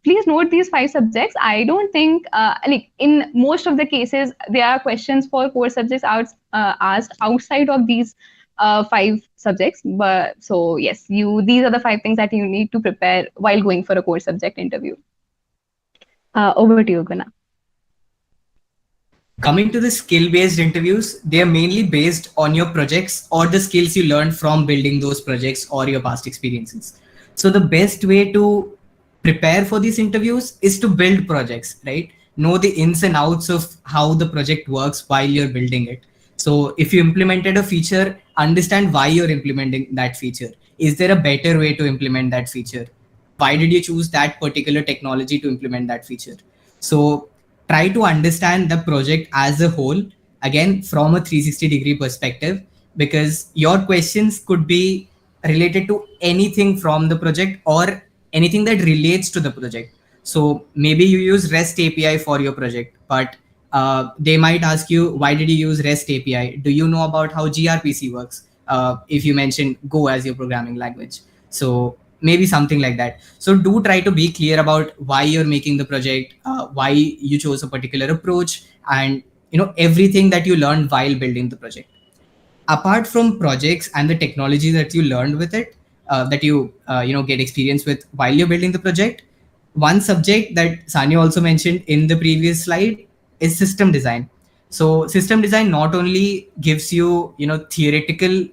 please note these 5 subjects. I don't think, like in most of the cases, there are questions for core subjects asked outside of these 5 subjects. But so yes, these are the 5 things that you need to prepare while going for a core subject interview. Over to you, Guna. Coming to the skill-based interviews, they are mainly based on your projects or the skills you learned from building those projects or your past experiences. So the best way to prepare for these interviews is to build projects, right? Know the ins and outs of how the project works while you're building it. So if you implemented a feature, understand why you're implementing that feature. Is there a better way to implement that feature? Why did you choose that particular technology to implement that feature? So try to understand the project as a whole, again, from a 360-degree perspective, because your questions could be related to anything from the project or anything that relates to the project. So maybe you use REST API for your project, but they might ask you, why did you use REST API? Do you know about how gRPC works? If you mentioned Go as your programming language. So maybe something like that. So do try to be clear about why you're making the project, why you chose a particular approach, and everything that you learned while building the project. apart from projects and the technology that you learned with it, that you get experience with while you're building the project, one subject that Sanya also mentioned in the previous slide is system design. So system design not only gives you theoretical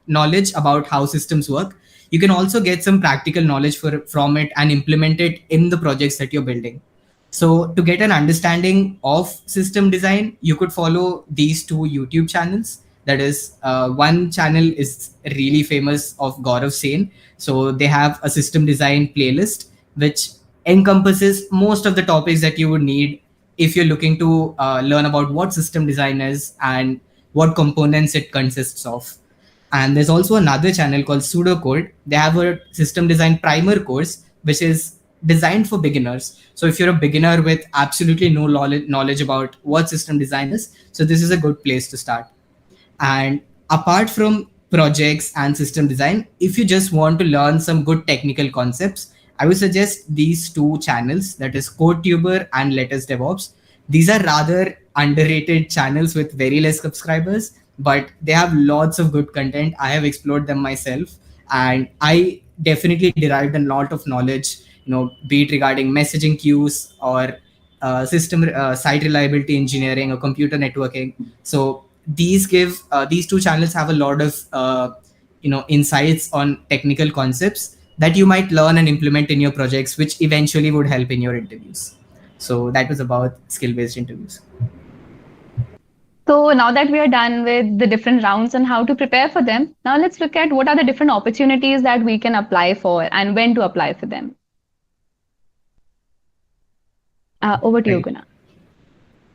knowledge about how systems work, you can also get some practical knowledge from it and implement it in the projects that you're building. So to get an understanding of system design, you could follow these two YouTube channels. That is, one channel is really famous of Gaurav Sen. So they have a system design playlist which encompasses most of the topics that you would need if you're looking to learn about what system design is and what components it consists of. And there's also another channel called Pseudocode. They have a system design primer course, which is designed for beginners. So if you're a beginner with absolutely no knowledge about what system design is, so this is a good place to start. And apart from projects and system design, if you just want to learn some good technical concepts, I would suggest these two channels, that is CodeTuber and Latest DevOps. These are rather underrated channels with very less subscribers, but they have lots of good content. I have explored them myself, and I definitely derived a lot of knowledge, be it regarding messaging queues or system site reliability engineering or computer networking. So these two channels have a lot of insights on technical concepts that you might learn and implement in your projects, which eventually would help in your interviews. So that was about skill based interviews. So now that we are done with the different rounds and how to prepare for them, now let's look at what are the different opportunities that we can apply for and when to apply for them. Over to you, Right. Guna.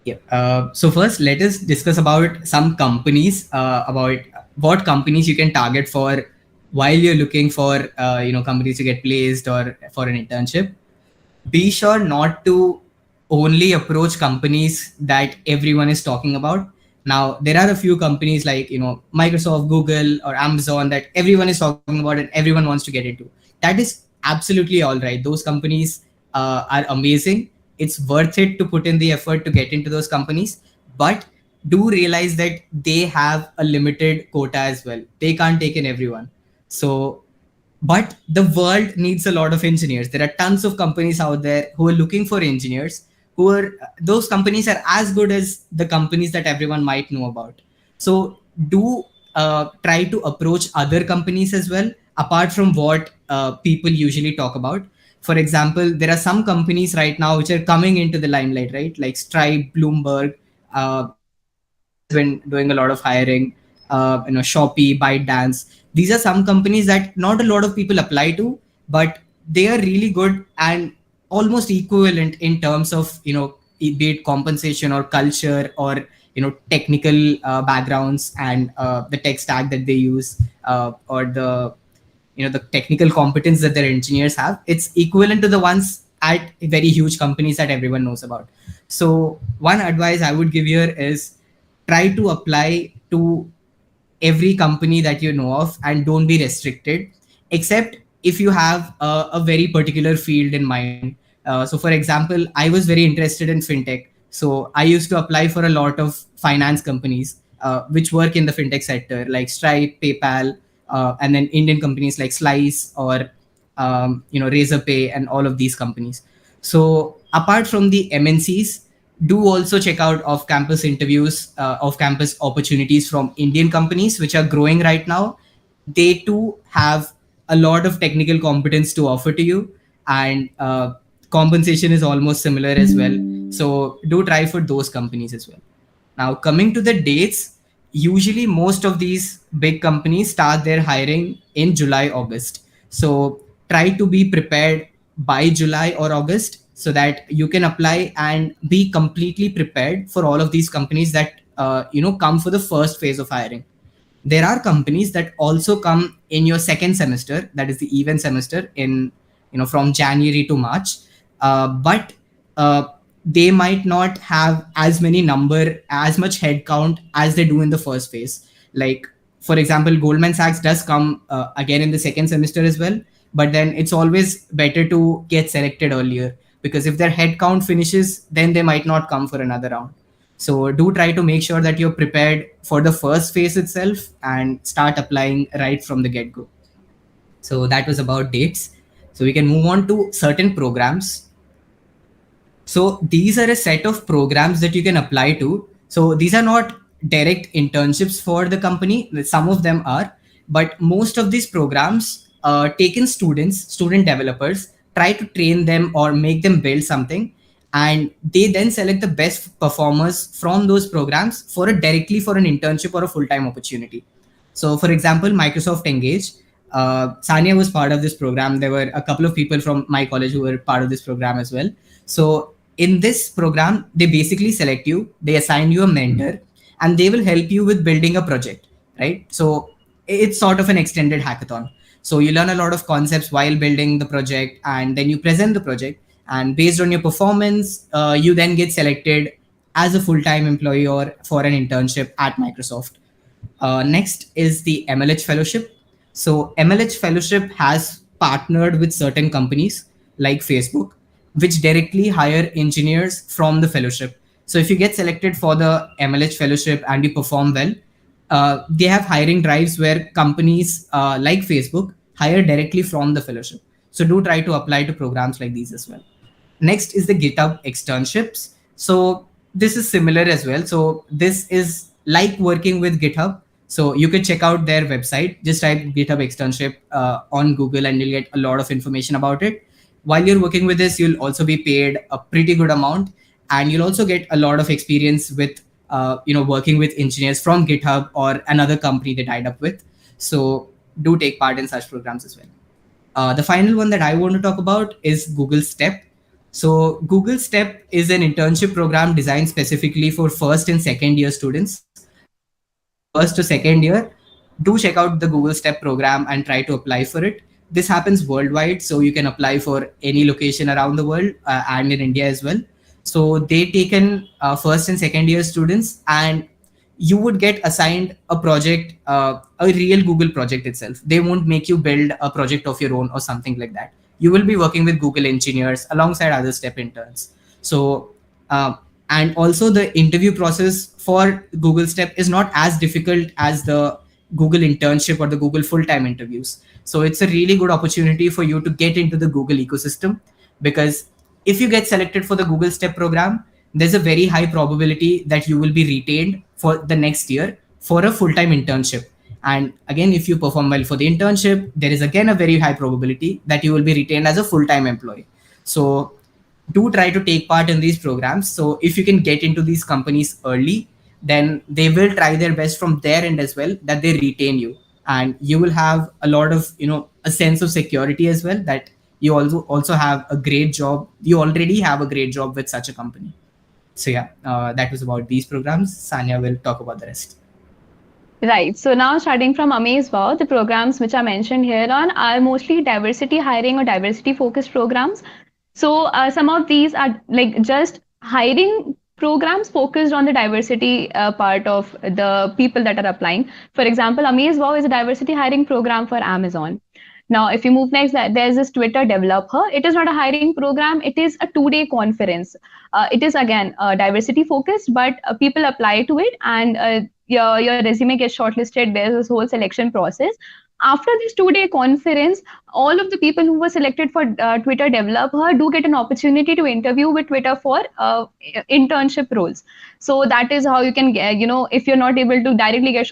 Yeah. So first, let us discuss about some companies, about what companies you can target for while you're looking for companies to get placed or for an internship. Be sure not to only approach companies that everyone is talking about. Now, there are a few companies like Microsoft, Google, or Amazon that everyone is talking about and everyone wants to get into. That is absolutely all right. Those companies are amazing. It's worth it to put in the effort to get into those companies, but do realize that they have a limited quota as well. They can't take in everyone. So but the world needs a lot of engineers. There are tons of companies out there who are looking for engineers, who are those companies are as good as the companies that everyone might know about. So do try to approach other companies as well, apart from what people usually talk about. For example, there are some companies right now which are coming into the limelight, right? Like Stripe, Bloomberg, Google has been doing a lot of hiring, Shopee, ByteDance. These are some companies that not a lot of people apply to, but they are really good and almost equivalent in terms of be it compensation or culture or technical backgrounds and the tech stack that they use, or the technical competence that their engineers have. It's equivalent to the ones at very huge companies that everyone knows about. So one advice I would give here is try to apply to every company that you know of and don't be restricted, except if you have a very particular field in mind. So for example, I was very interested in fintech, so I used to apply for a lot of finance companies which work in the fintech sector, like Stripe, PayPal, and then Indian companies like Slice or Razorpay and all of these companies. So apart from the MNCs, do also check out off-campus interviews, off-campus opportunities from Indian companies which are growing right now. They too have a lot of technical competence to offer to you, and compensation is almost similar as well. So do try for those companies as well. Now, coming to the dates, usually most of these big companies start their hiring in July, August. So try to be prepared by July or August so that you can apply and be completely prepared for all of these companies that come for the first phase of hiring. There are companies that also come in your second semester, that is the event semester, in from January to March, but uh, they might not have as much headcount as they do in the first phase. Like for example, Goldman Sachs does come again in the second semester as well, but then it's always better to get selected earlier, because if their headcount finishes, then they might not come for another round. So do try to make sure that you're prepared for the first phase itself and start applying right from the get go. So that was about dates. So we can move on to certain programs. So these are a set of programs that you can apply to. So these are not direct internships for the company. Some of them are, but most of these programs take in students, student developers, try to train them or make them build something, and they then select the best performers from those programs for a directly for an internship or a full time opportunity. So, for example, Microsoft Engage. Sanya was part of this program. There were a couple of people from my college who were part of this program as well. So, in this program, they basically select you, they assign you a mentor, and they will help you with building a project, right? So, it's sort of an extended hackathon. So, you learn a lot of concepts while building the project, and then you present the project. And based on your performance, you then get selected as a full time employee or for an internship at Microsoft. Next is the MLH Fellowship. So MLH Fellowship has partnered with certain companies like Facebook, which directly hire engineers from the fellowship. So if you get selected for the MLH Fellowship and you perform well, they have hiring drives where companies like Facebook hire directly from the fellowship. So do try to apply to programs like these as well. Next is the GitHub externships. So this is similar as well. So this is like working with GitHub. So you can check out their website. Just type GitHub externship on Google and you'll get a lot of information about it. While you're working with this, you'll also be paid a pretty good amount, and you'll also get a lot of experience with working with engineers from GitHub or another company they tied up with. So do take part in such programs as well. The final one that I want to talk about is Google Step. So Google Step is an internship program designed specifically for first and second year students. So if you're in first or second year, do check out the Google Step program and try to apply for it. This happens worldwide, so you can apply for any location around the world and in India as well. So they take in first and second year students, and you would get assigned a project, a real Google project itself. They won't make you build a project of your own or something like that. You will be working with Google engineers alongside other step interns. So and also the interview process for Google Step is not as difficult as the Google internship or the Google full-time interviews. So it's a really good opportunity for you to get into the Google ecosystem, because if you get selected for the Google Step program, there's a very high probability that you will be retained for the next year for a full-time internship. And again, if you perform well for the internship, there is again a very high probability that you will be retained as a full-time employee. So do try to take part in these programs. So if you can get into these companies early, then they will try their best from their end as well that they retain you, and you will have a lot of a sense of security as well, that you also have a great job. You already have a great job with such a company. So yeah, that was about these programs. Sanya will talk about the rest. Right. So now starting from Amaze Wow, the programs which are mentioned here on are mostly diversity hiring or diversity focused programs. So some of these are like just hiring programs focused on the diversity part of the people that are applying. For example, Amaze Wow is a diversity hiring program for Amazon. Now, if you move next, there's this Twitter developer. It is not a hiring program. It is a 2-day conference. It is again diversity focused, but people apply to it, and your resume gets shortlisted. There's this whole selection process. After this 2-day conference, all of the people who were selected for Twitter developer do get an opportunity to interview with Twitter for internship roles. So that is how you can get, if you're not able to directly get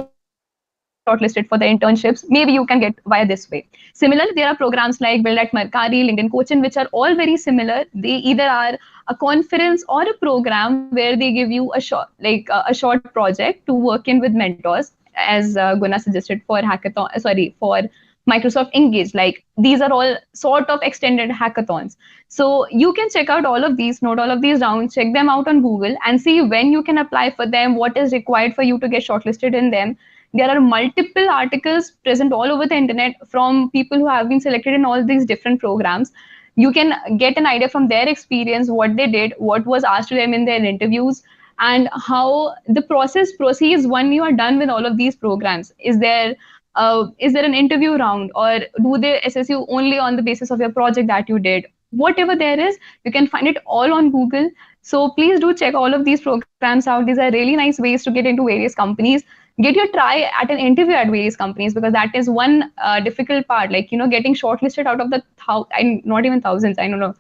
shortlisted for the internships, maybe you can get via this way. Similarly, there are programs like Build at Mercari, LinkedIn Coaching, which are all very similar. They either are a conference or a program where they give you a short project to work in with mentors, as Guna suggested for for Microsoft Engage. Like these are all sort of extended hackathons. So you can check out all of these, note all of these down, check them out on Google and see when you can apply for them, what is required for you to get shortlisted in them. There are multiple articles present all over the internet from people who have been selected in all these different programs. You can get an idea from their experience, what they did, what was asked of them in their interviews, and how the process proceeds when you are done with all of these programs. Is there an interview round, or do they assess you only on the basis of your project that you did? Whatever there is, you can find it all on Google. So please do check all of these programs out. These are really nice ways to get into various companies. Get your try at an interview at various companies, because that is one difficult part. Like, getting shortlisted out of the and not even thousands, I don't know,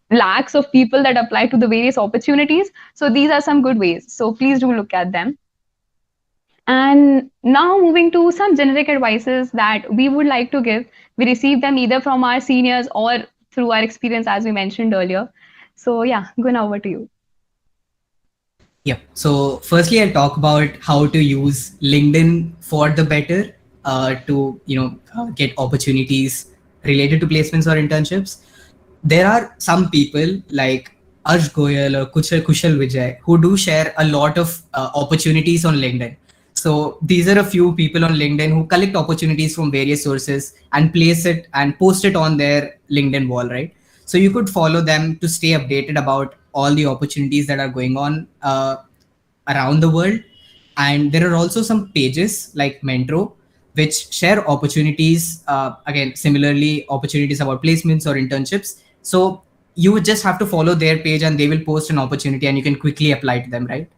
lakhs of people that apply to the various opportunities. So these are some good ways. So please do look at them. And now moving to some generic advices that we would like to give. We receive them either from our seniors or through our experience, as we mentioned earlier. So yeah, Gun, over to you. Yep. So firstly, I'll talk about how to use LinkedIn for the better to get opportunities related to placements or internships. There are some people like Arsh Goyal or Kushal Vijay who do share a lot of opportunities on LinkedIn. So these are a few people on LinkedIn who collect opportunities from various sources and place it and post it on their LinkedIn wall, right? So you could follow them to stay updated about all the opportunities that are going on around the world. And there are also some pages like Mentro, which share opportunities, again, similarly, opportunities about placements or internships. So you would just have to follow their page and they will post an opportunity and you can quickly apply to them, right?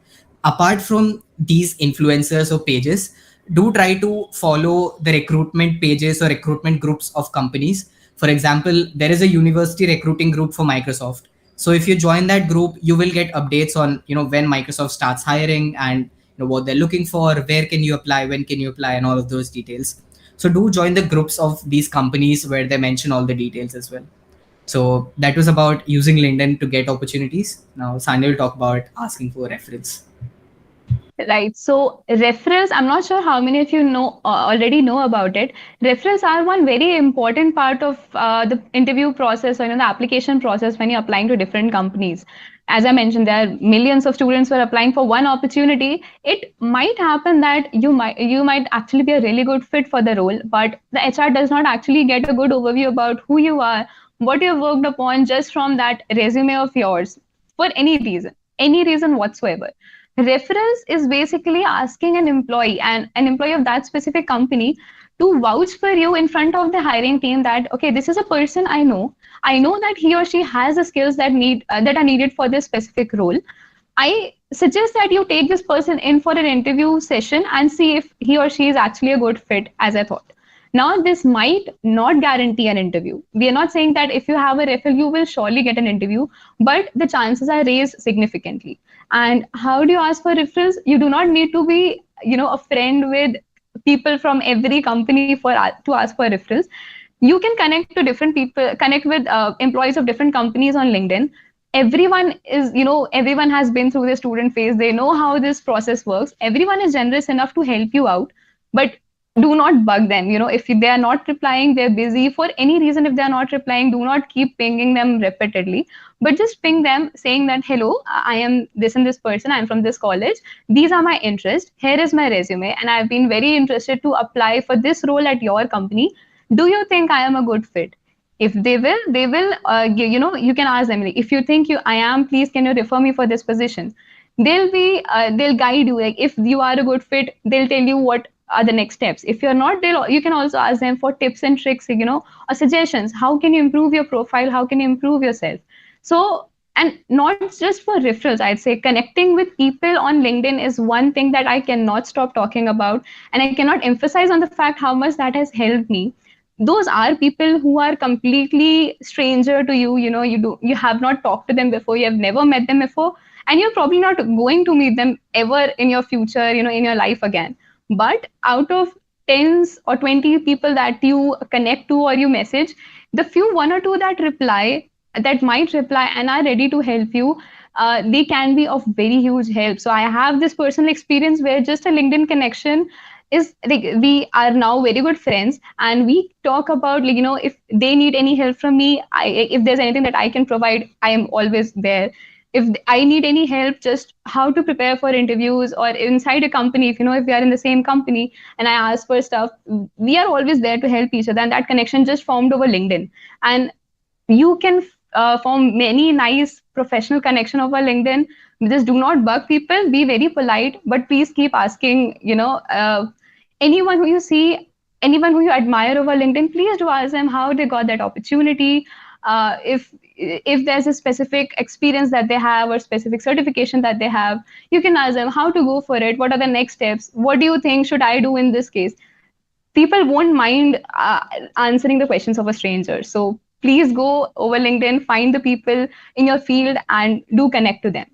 Apart from these influencers or pages, do try to follow the recruitment pages or recruitment groups of companies. For example, there is a university recruiting group for Microsoft. So if you join that group, you will get updates on when Microsoft starts hiring and what they're looking for, where can you apply, when can you apply, and all of those details. So do join the groups of these companies where they mention all the details as well. So that was about using LinkedIn to get opportunities. Now Sanya will talk about asking for reference. Right. So referrals, I'm not sure how many of you know already know about it. Referrals are one very important part of the interview process, or the application process when you're applying to different companies. As I mentioned, there are millions of students who are applying for one opportunity. It might happen that you might actually be a really good fit for the role, but the HR does not actually get a good overview about who you are, what you've worked upon just from that resume of yours for any reason whatsoever. Reference is basically asking an employee and an employee of that specific company to vouch for you in front of the hiring team that, okay, this is a person I know that he or she has the skills that are needed for this specific role. I suggest that you take this person in for an interview session and see if he or she is actually a good fit, as I thought. Now, this might not guarantee an interview. We are not saying that if you have a referral, you will surely get an interview, but the chances are raised significantly. And how do you ask for referrals? You do not need to be, a friend with people from every company to ask for referrals. You can connect to different people, connect with employees of different companies on LinkedIn. Everyone has been through the student phase. They know how this process works. Everyone is generous enough to help you out, but do not bug them. If they are not replying, they're busy for any reason. If they're not replying, do not keep pinging them repeatedly, but just ping them saying that, hello, I am this and this person, I'm from this college, these are my interests, here is my resume, and I've been very interested to apply for this role at your company. Do you think I am a good fit? If they will you can ask them, like, if you think I am, please can you refer me for this position. They'll guide you. Like, if you are a good fit, they'll tell you what are the next steps. If you're not, you can also ask them for tips and tricks, or suggestions. How can you improve your profile? How can you improve yourself? So, and not just for referrals, I'd say connecting with people on LinkedIn is one thing that I cannot stop talking about, and I cannot emphasize on the fact how much that has helped me. Those are people who are completely stranger to you. You have not talked to them before, you have never met them before, and you're probably not going to meet them ever in your future, in your life again. But out of tens or 20 people that you connect to or you message, the few one or two that might reply and are ready to help you, they can be of very huge help. So I have this personal experience where just a LinkedIn connection is like, we are now very good friends, and we talk about, like, if they need any help from me, if there's anything that I can provide, I am always there. If I need any help, just how to prepare for interviews or inside a company, if we are in the same company and I ask for stuff, we are always there to help each other. And that connection just formed over LinkedIn. And you can form many nice professional connection over LinkedIn. Just do not bug people, be very polite, but please keep asking, anyone who you see, anyone who you admire over LinkedIn, please do ask them how they got that opportunity, if there's a specific experience that they have or specific certification that they have, you can ask them how to go for it, what are the next steps, what do you think should I do in this case. People won't mind answering the questions of a stranger. So please go over LinkedIn, find the people in your field and do connect to them.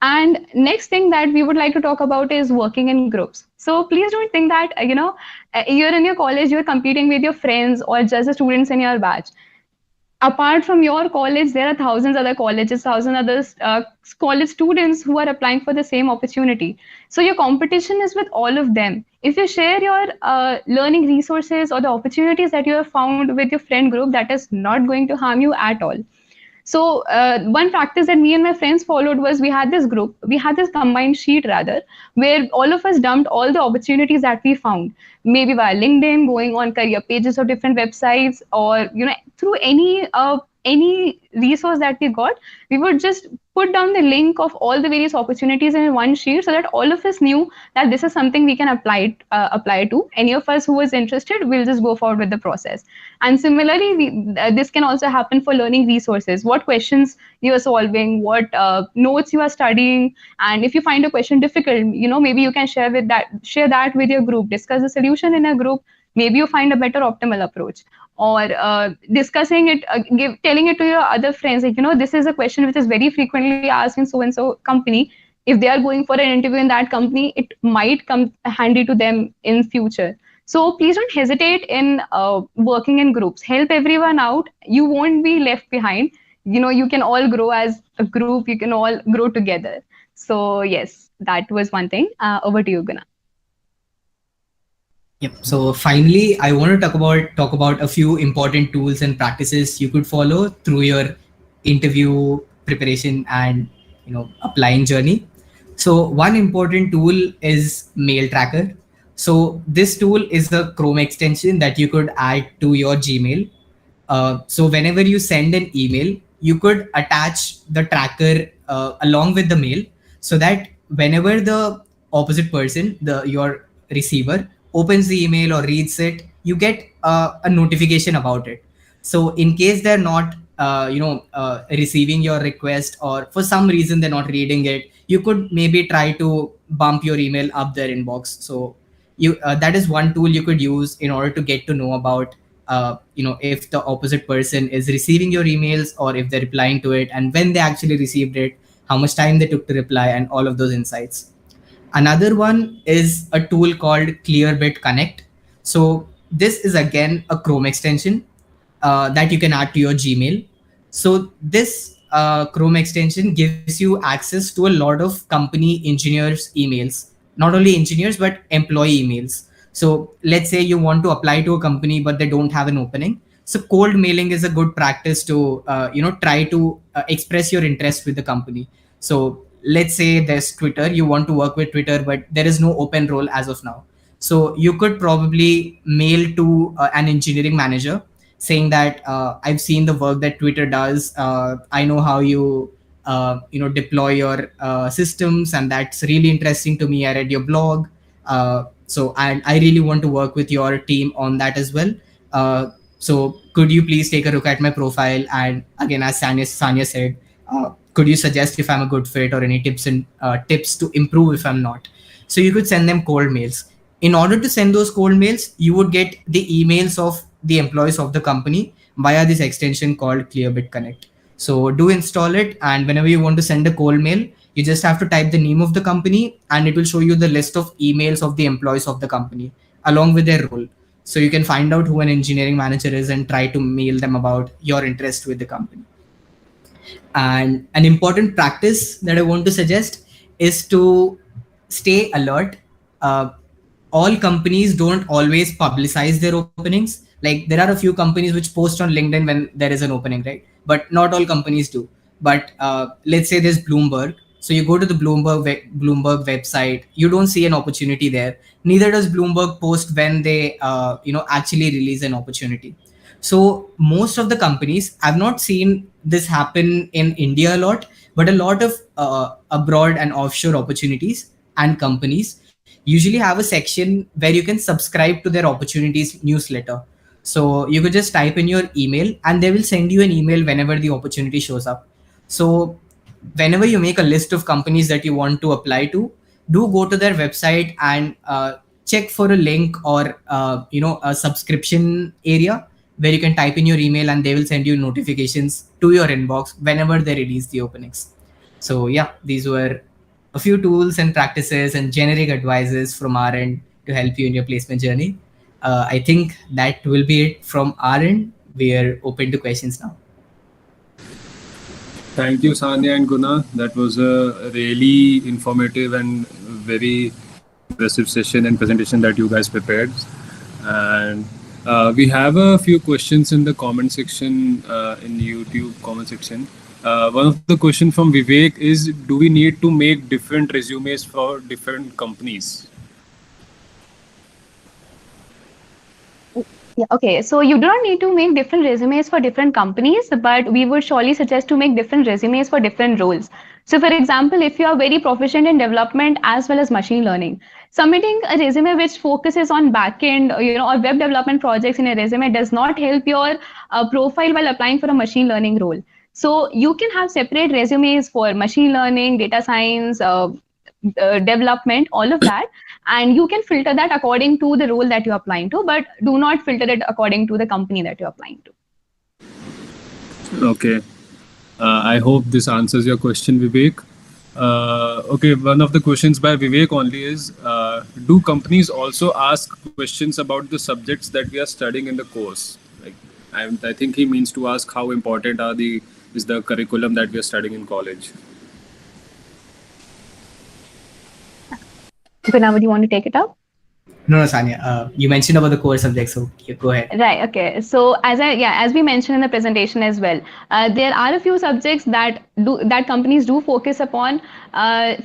And next thing that we would like to talk about is working in groups. So please don't think that, you're in your college, you're competing with your friends or just the students in your batch. Apart from your college, there are thousands other colleges, thousands other college students who are applying for the same opportunity. So your competition is with all of them. If you share your learning resources or the opportunities that you have found with your friend group, that is not going to harm you at all. So one practice that me and my friends followed was we had this combined sheet rather, where all of us dumped all the opportunities that we found, maybe via LinkedIn, going on career pages of different websites, or through any resource that we got, we would just put down the link of all the various opportunities in one sheet so that all of us knew that this is something we can apply to. Any of us who was interested will just go forward with the process. And similarly, this can also happen for learning resources, what questions you are solving, what notes you are studying. And if you find a question difficult, maybe you can share that with your group, discuss the solution in a group. Maybe you find a better optimal approach, or discussing it, telling it to your other friends, like, this is a question which is very frequently asked in so and so company. If they are going for an interview in that company, it might come handy to them in future. So please don't hesitate in working in groups. Help everyone out. You won't be left behind. You can all grow as a group. You can all grow together. So yes, that was one thing. Over to you, Guna. Yep. So finally, I want to talk about a few important tools and practices you could follow through your interview preparation and applying journey. So one important tool is Mail Tracker. So this tool is a Chrome extension that you could add to your Gmail. So whenever you send an email, you could attach the tracker along with the mail, so that whenever the opposite person, your receiver, opens the email or reads it, you get a notification about it. So in case they're not receiving your request, or for some reason they're not reading it, you could maybe try to bump your email up their inbox. So that is one tool you could use in order to get to know about if the opposite person is receiving your emails, or if they're replying to it, and when they actually received it, how much time they took to reply, and all of those insights. Another one is a tool called Clearbit Connect. So this is again a Chrome extension that you can add to your Gmail. So this Chrome extension gives you access to a lot of company engineers' emails, not only engineers but employee emails. So let's say you want to apply to a company but they don't have an opening. So cold mailing is a good practice to try to express your interest with the company. So let's say there's Twitter, you want to work with Twitter, but there is no open role as of now. So you could probably mail to an engineering manager saying that I've seen the work that Twitter does. I know how you deploy your systems, and that's really interesting to me. I read your blog, so I really want to work with your team on that as well. So could you please take a look at my profile? And again, as Sanya said, could you suggest if I'm a good fit, or any tips to improve if I'm not? So you could send them cold mails. In order to send those cold mails, you would get the emails of the employees of the company via this extension called Clearbit Connect. So do install it, and whenever you want to send a cold mail, you just have to type the name of the company, and it will show you the list of emails of the employees of the company along with their role. So you can find out who an engineering manager is and try to mail them about your interest with the company. And an important practice that I want to suggest is to stay alert. Uh, all companies don't always publicize their openings. Like, there are a few companies which post on LinkedIn when there is an opening, right? But not all companies do. But let's say there's Bloomberg. So you go to the Bloomberg website, you don't see an opportunity there. Neither does Bloomberg post when they actually release an opportunity. So most of the companies, I've not seen this happen in India a lot, but a lot of abroad and offshore opportunities and companies usually have a section where you can subscribe to their opportunities newsletter. So you could just type in your email and they will send you an email whenever the opportunity shows up. So whenever you make a list of companies that you want to apply to, do go to their website and check for a link or a subscription area where you can type in your email and they will send you notifications to your inbox whenever they release the openings. So yeah, these were a few tools and practices and generic advices from our end to help you in your placement journey. I think that will be it from our end. We are open to questions now. Thank you, Sanya and Guna. That was a really informative and very impressive session and presentation that you guys prepared. And we have a few questions in the comment section, in YouTube comment section. One of the question from Vivek is, do we need to make different resumes for different companies? Yeah, okay, so you do not need to make different resumes for different companies, but we would surely suggest to make different resumes for different roles. So, for example, if you are very proficient in development as well as machine learning, submitting a resume which focuses on backend, or web development projects in a resume does not help your profile while applying for a machine learning role. So, you can have separate resumes for machine learning, data science, development, all of that, and you can filter that according to the role that you're applying to, but do not filter it according to the company that you're applying to. Okay. I hope this answers your question, Vivek. Okay, one of the questions by Vivek only is, do companies also ask questions about the subjects that we are studying in the course? Like, I think he means to ask how important is the curriculum that we are studying in college. Guna, would you want to take it up? No, Sanya, you mentioned about the core subject, so you go ahead. Right. Okay. So as we mentioned in the presentation as well, there are a few subjects that companies do focus upon.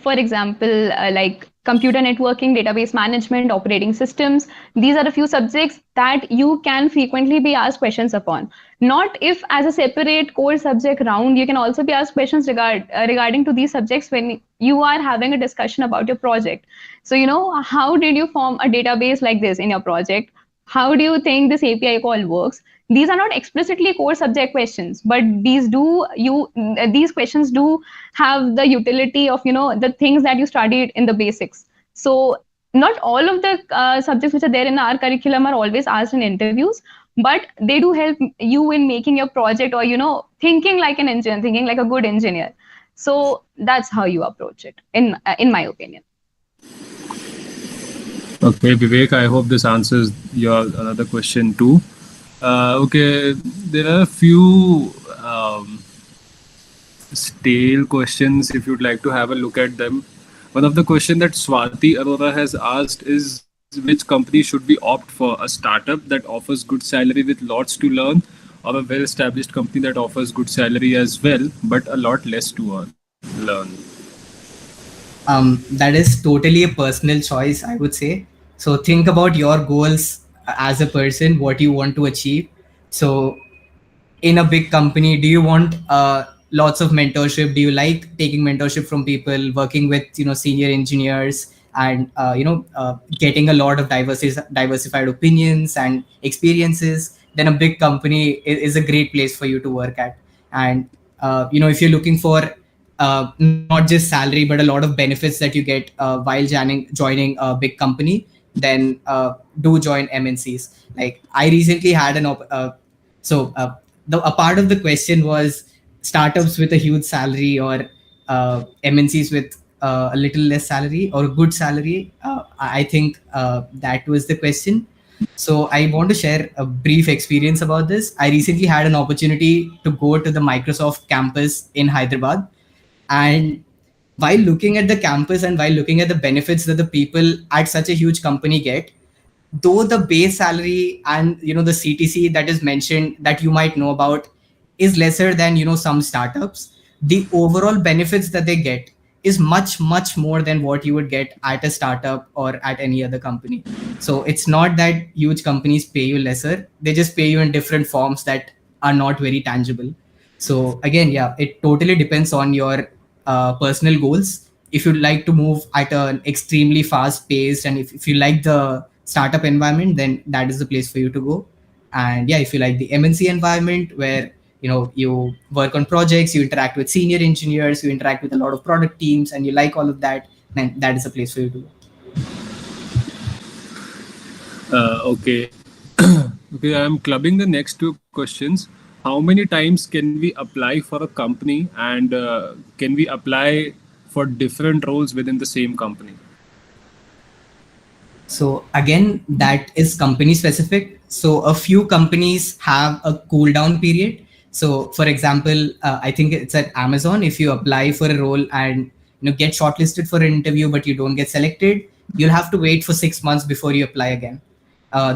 For example, like computer networking, database management, operating systems. These are a few subjects that you can frequently be asked questions upon. Not if as a separate core subject round, you can also be asked questions regarding to these subjects when you are having a discussion about your project. So, how did you form a database like this in your project? How do you think this API call works? These are not explicitly core subject questions, but these questions do have the utility of the things that you studied in the basics. So not all of the subjects which are there in our curriculum are always asked in interviews, but they do help you in making your project or thinking like an engineer, thinking like a good engineer. So that's how you approach it, in my opinion. Okay, Vivek, I hope this answers your another question too. Okay, there are a few stale questions if you'd like to have a look at them. One of the questions that Swati Arora has asked is, which company should we opt for? A startup that offers good salary with lots to learn, or a well-established company that offers good salary as well, but a lot less to learn? That is totally a personal choice, I would say. So think about your goals as a person, what you want to achieve. So in a big company, do you want lots of mentorship? Do you like taking mentorship from people, working with senior engineers, and getting a lot of diversified opinions and experiences? Then a big company is a great place for you to work at. And if you're looking for not just salary but a lot of benefits that you get while joining a big company, then do join MNCs. Like I recently had so a part of the question was startups with a huge salary or MNCs with a little less salary or a good salary. I think that was the question. So I want to share a brief experience about this. I recently had an opportunity to go to the Microsoft campus in Hyderabad, and while looking at the campus and while looking at the benefits that the people at such a huge company get, though the base salary and the CTC that is mentioned that you might know about is lesser than some startups, the overall benefits that they get is much more than what you would get at a startup or at any other company. So it's not that huge companies pay you lesser, they just pay you in different forms that are not very tangible. So again, yeah, it totally depends on your personal goals. If you'd like to move at an extremely fast pace and if you like the startup environment, then that is the place for you to go. And yeah, if you like the MNC environment where you work on projects, you interact with senior engineers, you interact with a lot of product teams, and you like all of that, then that is a place for you to go. Okay. Okay, I'm clubbing the next two questions. How many times can we apply for a company, and can we apply for different roles within the same company? So again, that is company specific. So a few companies have a cool down period. So for example, I think it's at Amazon. If you apply for a role and get shortlisted for an interview, but you don't get selected, you'll have to wait for 6 months before you apply again.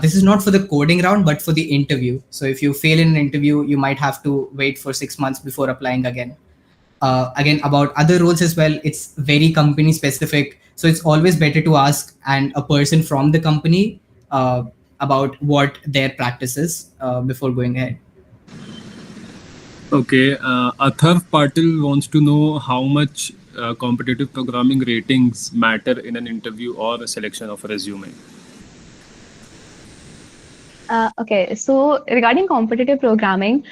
This is not for the coding round, but for the interview. So if you fail in an interview, you might have to wait for 6 months before applying again. Again, about other roles as well, it's very company specific, so it's always better to ask and a person from the company about what their practice is before going ahead. Okay, Atharv Patil wants to know how much competitive programming ratings matter in an interview or a selection of a resume. Okay, so regarding competitive programming,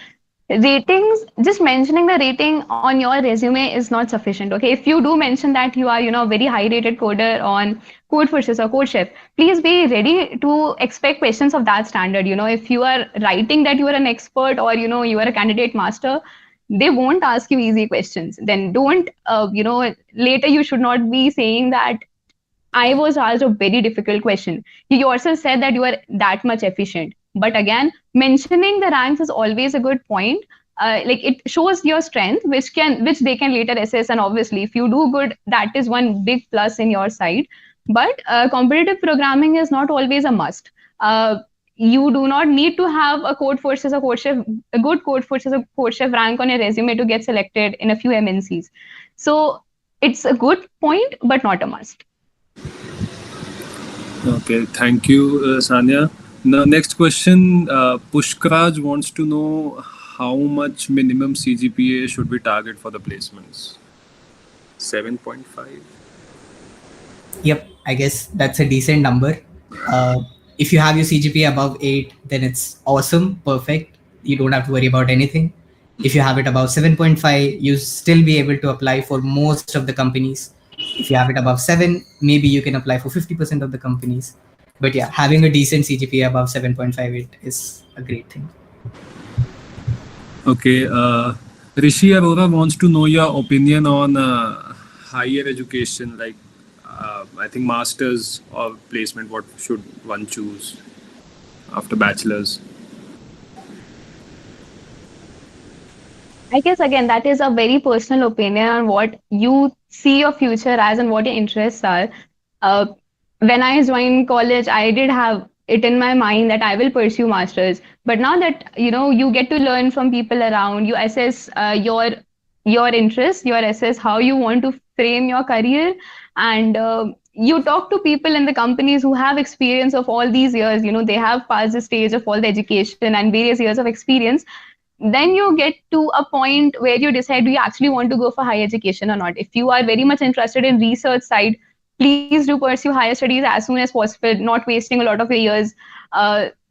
ratings, just mentioning the rating on your resume is not sufficient. Okay, if you do mention that you are, very high rated coder on Codeforces or CodeChef, please be ready to expect questions of that standard. If you are writing that you are an expert or you are a candidate master, they won't ask you easy questions. Then don't, later you should not be saying that I was asked a very difficult question. You yourself said that you are that much efficient. But again, mentioning the ranks is always a good point. Like it shows your strength, which they can later assess. And obviously, if you do good, that is one big plus in your side. But competitive programming is not always a must. You do not need to have a Codeforces or CodeChef, a good Codeforces or CodeChef rank on your resume to get selected in a few MNCs. So it's a good point, but not a must. Okay, thank you, Sanya. Now, next question, Pushkraj wants to know how much minimum CGPA should we target for the placements? 7.5? Yep, I guess that's a decent number. If you have your CGPA above 8, then it's awesome, perfect. You don't have to worry about anything. If you have it above 7.5, you still be able to apply for most of the companies. If you have it above 7, maybe you can apply for 50% of the companies. But yeah, having a decent CGPA above 7.58 is a great thing. Okay, Rishi Arora wants to know your opinion on higher education, like I think masters or placement. What should one choose after bachelor's? I guess again that is a very personal opinion on what you see your future as and what your interests are. Uh, when I joined college, I did have it in my mind that I will pursue masters. But now that you get to learn from people around, you assess your interests, you assess how you want to frame your career, and you talk to people in the companies who have experience of all these years. They have passed the stage of all the education and various years of experience. Then you get to a point where you decide, do you actually want to go for higher education or not? If you are very much interested in research side, please do pursue higher studies as soon as possible, not wasting a lot of your years,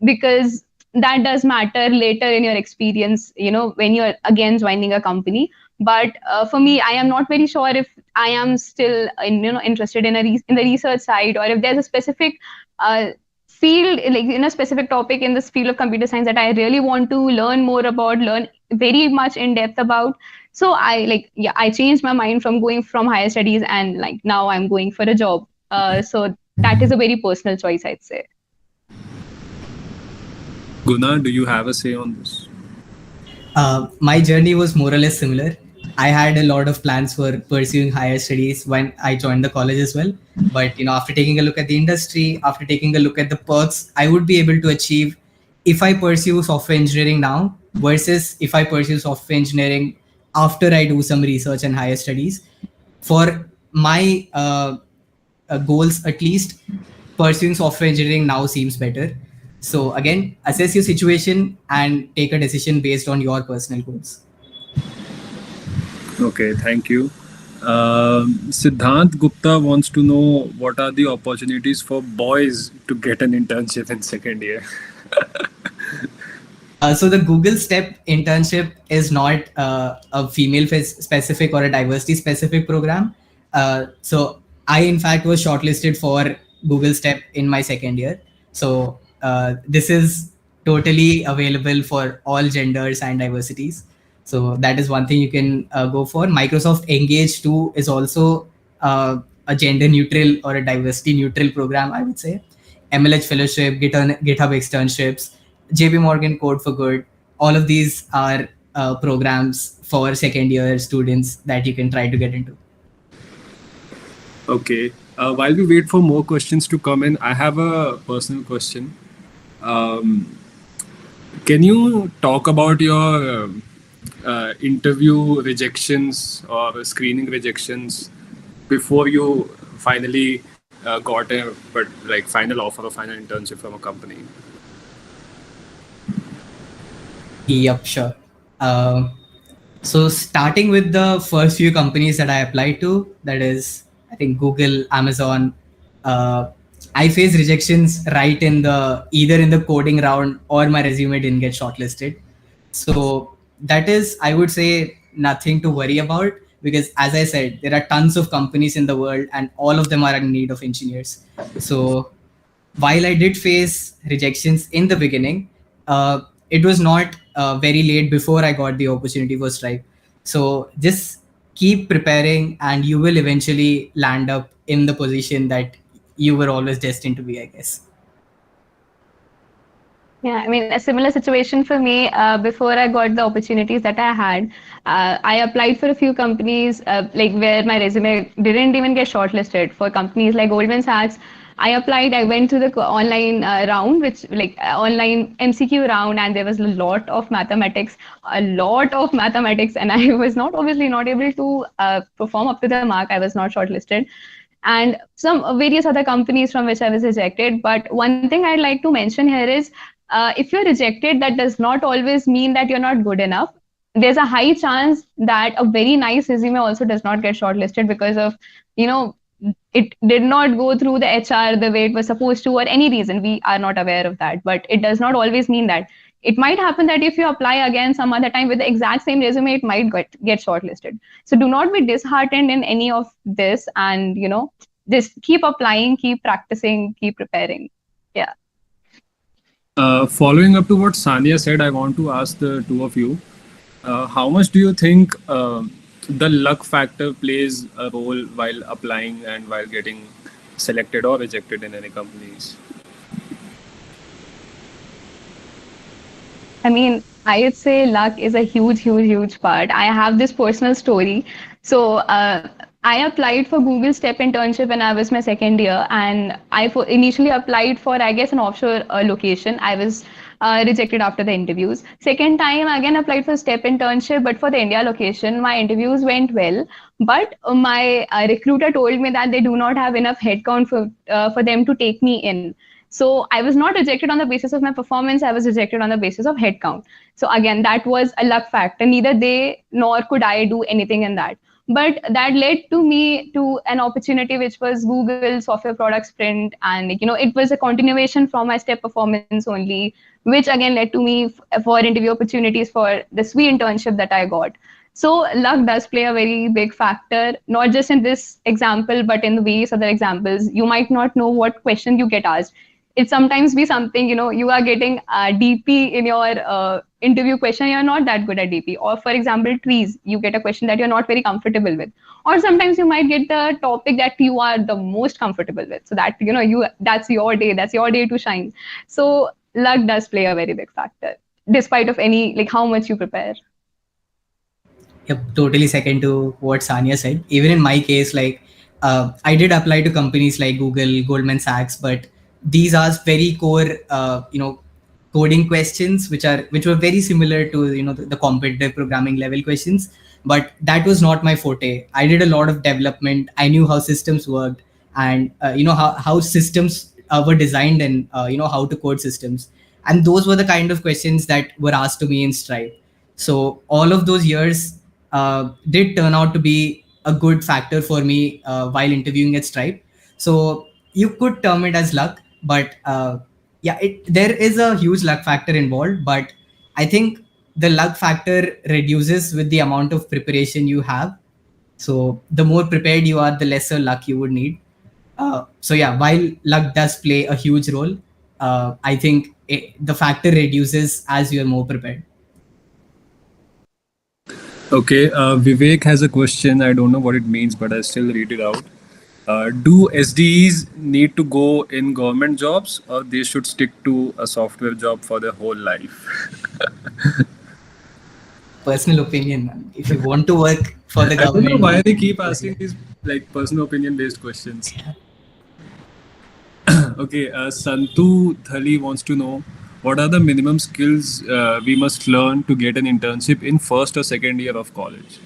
because that does matter later in your experience, when you're again joining a company. But for me, I am not very sure if I am still interested in in the research side, or if there's a specific field, like in a specific topic in this field of computer science that I really want to learn more about, learn very much in depth about. So I changed my mind from going from higher studies, and like now I'm going for a job. So that is a very personal choice, I'd say. Guna, do you have a say on this? My journey was more or less similar. I had a lot of plans for pursuing higher studies when I joined the college as well. But after taking a look at the industry, after taking a look at the perks I would be able to achieve if I pursue software engineering now versus if I pursue software engineering after I do some research and higher studies, for my goals at least, pursuing software engineering now seems better. So again, assess your situation and take a decision based on your personal goals. Okay, thank you. Siddhant Gupta wants to know what are the opportunities for boys to get an internship in second year. So the Google Step internship is not a female specific or a diversity specific program. So I in fact was shortlisted for Google Step in my second year. So this is totally available for all genders and diversities. So that is one thing you can go for. Microsoft Engage too is also a gender neutral or a diversity neutral program, I would say. MLH fellowship, GitHub externships, JP Morgan Code for Good. All of these are programs for second year students that you can try to get into. Okay. While we wait for more questions to come in, I have a personal question. Um, can you talk about your interview rejections or screening rejections before you finally got a final offer or final internship from a company? Yep, sure. Um, so starting with the first few companies that I applied to, that is, I think Google, Amazon, uh, I faced rejections right in the either in the coding round or my resume didn't get shortlisted. So that is, I would say, nothing to worry about because, as I said, there are tons of companies in the world and all of them are in need of engineers. So while I did face rejections in the beginning, it was not very late before I got the opportunity for Stripe. So just keep preparing, and you will eventually land up in the position that you were always destined to be, I guess. Yeah, I mean, a similar situation for me. Before I got the opportunities that I had, I applied for a few companies, like where my resume didn't even get shortlisted. For companies like Goldman Sachs, I applied. I went to the online round, which like online MCQ round, and there was a lot of mathematics, and I was not obviously not able to perform up to the mark. I was not shortlisted and some various other companies from which I was rejected. But one thing I'd like to mention here is if you're rejected, that does not always mean that you're not good enough. There's a high chance that a very nice resume also does not get shortlisted because of, you know, it did not go through the HR the way it was supposed to, or any reason. We are not aware of that. But it does not always mean that. It might happen that if you apply again some other time with the exact same resume, it might get shortlisted. So do not be disheartened in any of this, and just keep applying, keep practicing, keep preparing. Yeah. Following up to what Sania said, I want to ask the two of you, how much do you think the luck factor plays a role while applying and while getting selected or rejected in any companies? I mean, I would say luck is a huge, huge, huge part. I have this personal story. So I applied for Google Step internship when I was my second year, and initially applied for, I guess, an offshore location. I was rejected after the interviews. Second time, again applied for Step internship, but for the India location. My interviews went well, but my recruiter told me that they do not have enough headcount for them to take me in. So I was not rejected on the basis of my performance. I was rejected on the basis of headcount. So again, that was a luck factor. Neither they nor could I do anything in that. But that led to me to an opportunity which was Google Software Product Sprint, and it was a continuation from my Step performance only, which again led to me for interview opportunities for the SWE internship that I got. So luck does play a very big factor, not just in this example, but in the various other examples. You might not know what question you get asked. It sometimes be something, you are getting DP in your interview question, you're not that good at DP. Or for example, trees, you get a question that you're not very comfortable with. Or sometimes you might get the topic that you are the most comfortable with. So that, that's your day to shine. So luck does play a very big factor, despite of any, like how much you prepare. Yep, totally second to what Sania said. Even in my case, like I did apply to companies like Google, Goldman Sachs, but these are very core, coding questions, which were very similar to the competitive programming level questions. But that was not my forte. I did a lot of development. I knew how systems worked, and how systems were designed, and how to code systems. And those were the kind of questions that were asked to me in Stripe. So all of those years did turn out to be a good factor for me while interviewing at Stripe. So you could term it as luck, but yeah, there is a huge luck factor involved. But I think the luck factor reduces with the amount of preparation you have. So the more prepared you are, the lesser luck you would need. So yeah, while luck does play a huge role, I think the factor reduces as you are more prepared. Okay, Vivek has a question. I don't know what it means, but I still read it out. Do SDEs need to go in government jobs, or they should stick to a software job for their whole life? Personal opinion, man. If you want to work for the I don't know government, why you they can keep go asking ahead. these like personal opinion based questions. Okay, Santu Thali wants to know what are the minimum skills we must learn to get an internship in first or second year of college?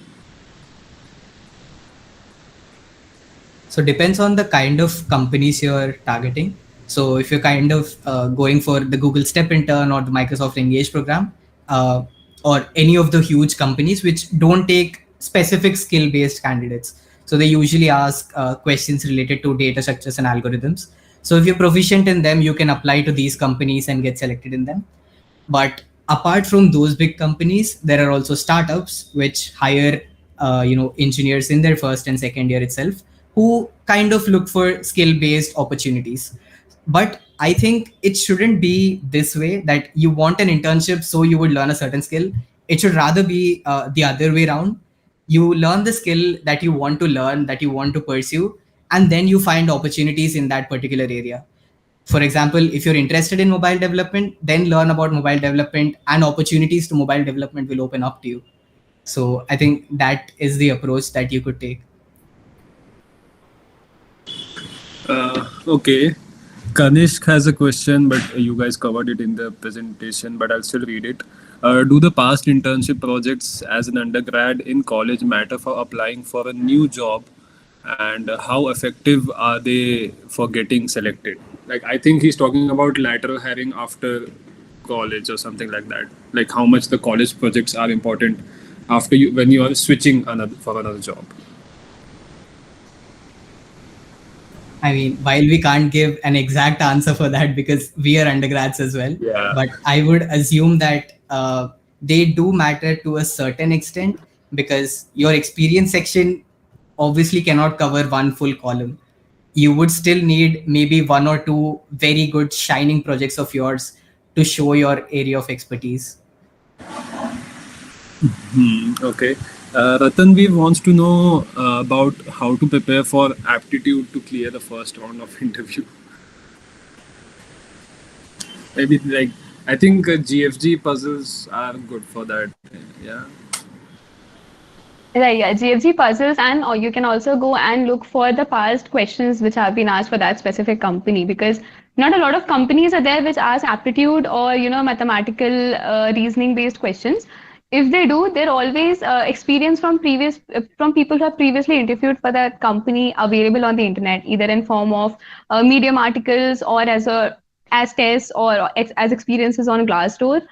So depends on the kind of companies you're targeting. So if you're kind of going for the Google Step Intern or the Microsoft Engage program, uh, or any of the huge companies which don't take specific skill based candidates, so they usually ask questions related to data structures and algorithms. So if you're proficient in them, you can apply to these companies and get selected in them. But apart from those big companies, there are also startups which hire engineers in their first and second year itself, who kind of look for skill based opportunities. But I think it shouldn't be this way that you want an internship so you would learn a certain skill. It should rather be the other way around. You learn the skill that you want to learn, that you want to pursue, and then you find opportunities in that particular area. For example, if you're interested in mobile development, then learn about mobile development, and opportunities to mobile development will open up to you. So I think that is the approach that you could take. Okay. Kanishk has a question, but you guys covered it in the presentation, but I'll still read it. Do the past internship projects as an undergrad in college matter for applying for a new job? And how effective are they for getting selected? Like, I think he's talking about lateral hiring after college or something like that. Like, how much the college projects are important after you when you are switching another for another job. I mean, while we can't give an exact answer for that because we are undergrads as well, Yeah. but I would assume that they do matter to a certain extent, because your experience section obviously cannot cover one full column. You would still need maybe one or two very good shining projects of yours to show your area of expertise. Okay. Ratanveer wants to know about how to prepare for aptitude to clear the first round of interview. Maybe like I think GFG puzzles are good for that. Yeah. Right, yeah, GFG puzzles, and or you can also go and look for the past questions which have been asked for that specific company, because not a lot of companies are there which ask aptitude or mathematical reasoning based questions. If they do, they're always experience from previous from people who have previously interviewed for that company available on the internet, either in form of Medium articles or as tests or as experiences on Glassdoor.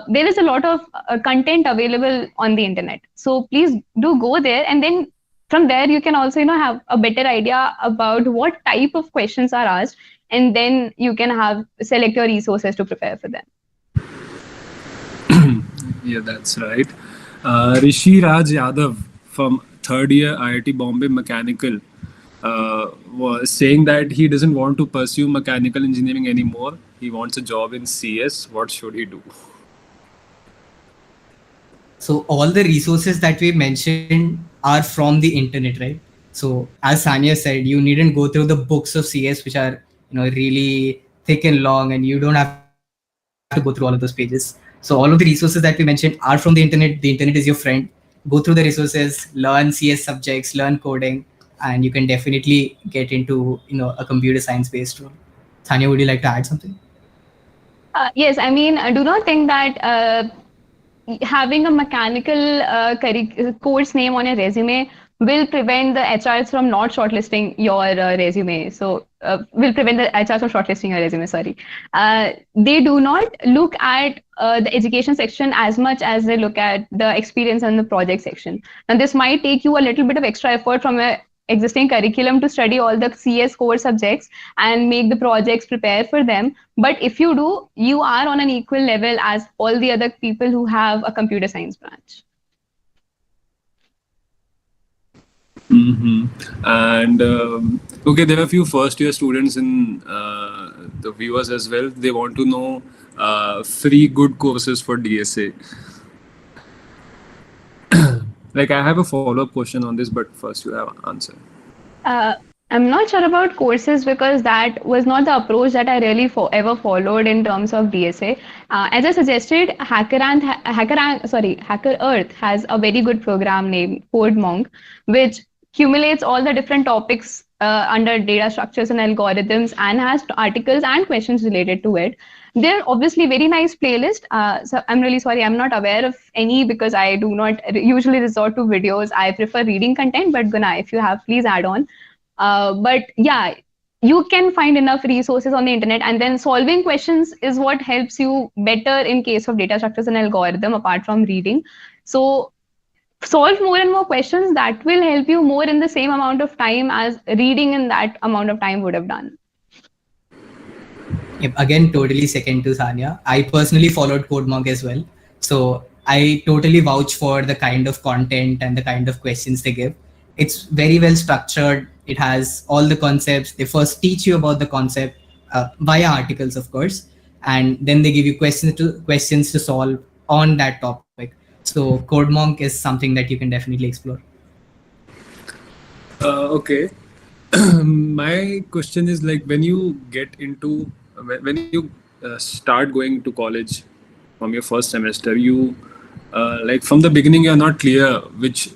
There is a lot of content available on the internet, so please do go there, and then from there you can also have a better idea about what type of questions are asked, and then you can have select your resources to prepare for them. Yeah, that's right. Rishi Raj Yadav from third year IIT Bombay Mechanical was saying that he doesn't want to pursue mechanical engineering anymore. He wants a job in CS. What should he do? So all the resources that we mentioned are from the internet, right? So as Sanya said, you needn't go through the books of CS, which are really thick and long, and you don't have to go through all of those pages. So all of the resources that we mentioned are from the internet. The internet is your friend. Go through the resources, learn CS subjects, learn coding, and you can definitely get into a computer science based role. Sanya, would you like to add something? Yes, I mean, I do not think that having a mechanical course name on your resume will prevent the HRs from not shortlisting your resume. So, will prevent the HRs from shortlisting your resume. Sorry, they do not look at the education section as much as they look at the experience and the project section. And this might take you a little bit of extra effort from a existing curriculum to study all the CS core subjects and make the projects, prepare for them. But if you do, you are on an equal level as all the other people who have a computer science branch. And okay, there are a few first year students in the viewers as well. They want to know free good courses for DSA. Like, I have a follow up question on this, but first you have answer. Uh, I'm not sure about courses because that was not the approach that I really ever followed in terms of DSA. As I suggested, Hacker Earth has a very good program named CodeMonk, which accumulates all the different topics under data structures and algorithms and has articles and questions related to it. They're obviously very nice playlist. So I'm really sorry, I'm not aware of any because I do not usually resort to videos. I prefer reading content, but Guna, if you have, please add on. But yeah, you can find enough resources on the internet, and then solving questions is what helps you better in case of data structures and algorithm apart from reading. So solve more and more questions. That will help you more in the same amount of time as reading in that amount of time would have done. Yep, again, totally second to Sanya. I personally followed CodeMonk as well. So I totally vouch for the kind of content and the kind of questions they give. It's very well structured. It has all the concepts. They first teach you about the concept via articles, of course, and then they give you questions to solve on that topic. So CodeMonk is something that you can definitely explore. Okay. My question is, like, when you get into when you start going to college from your first semester, you like from the beginning you're not clear which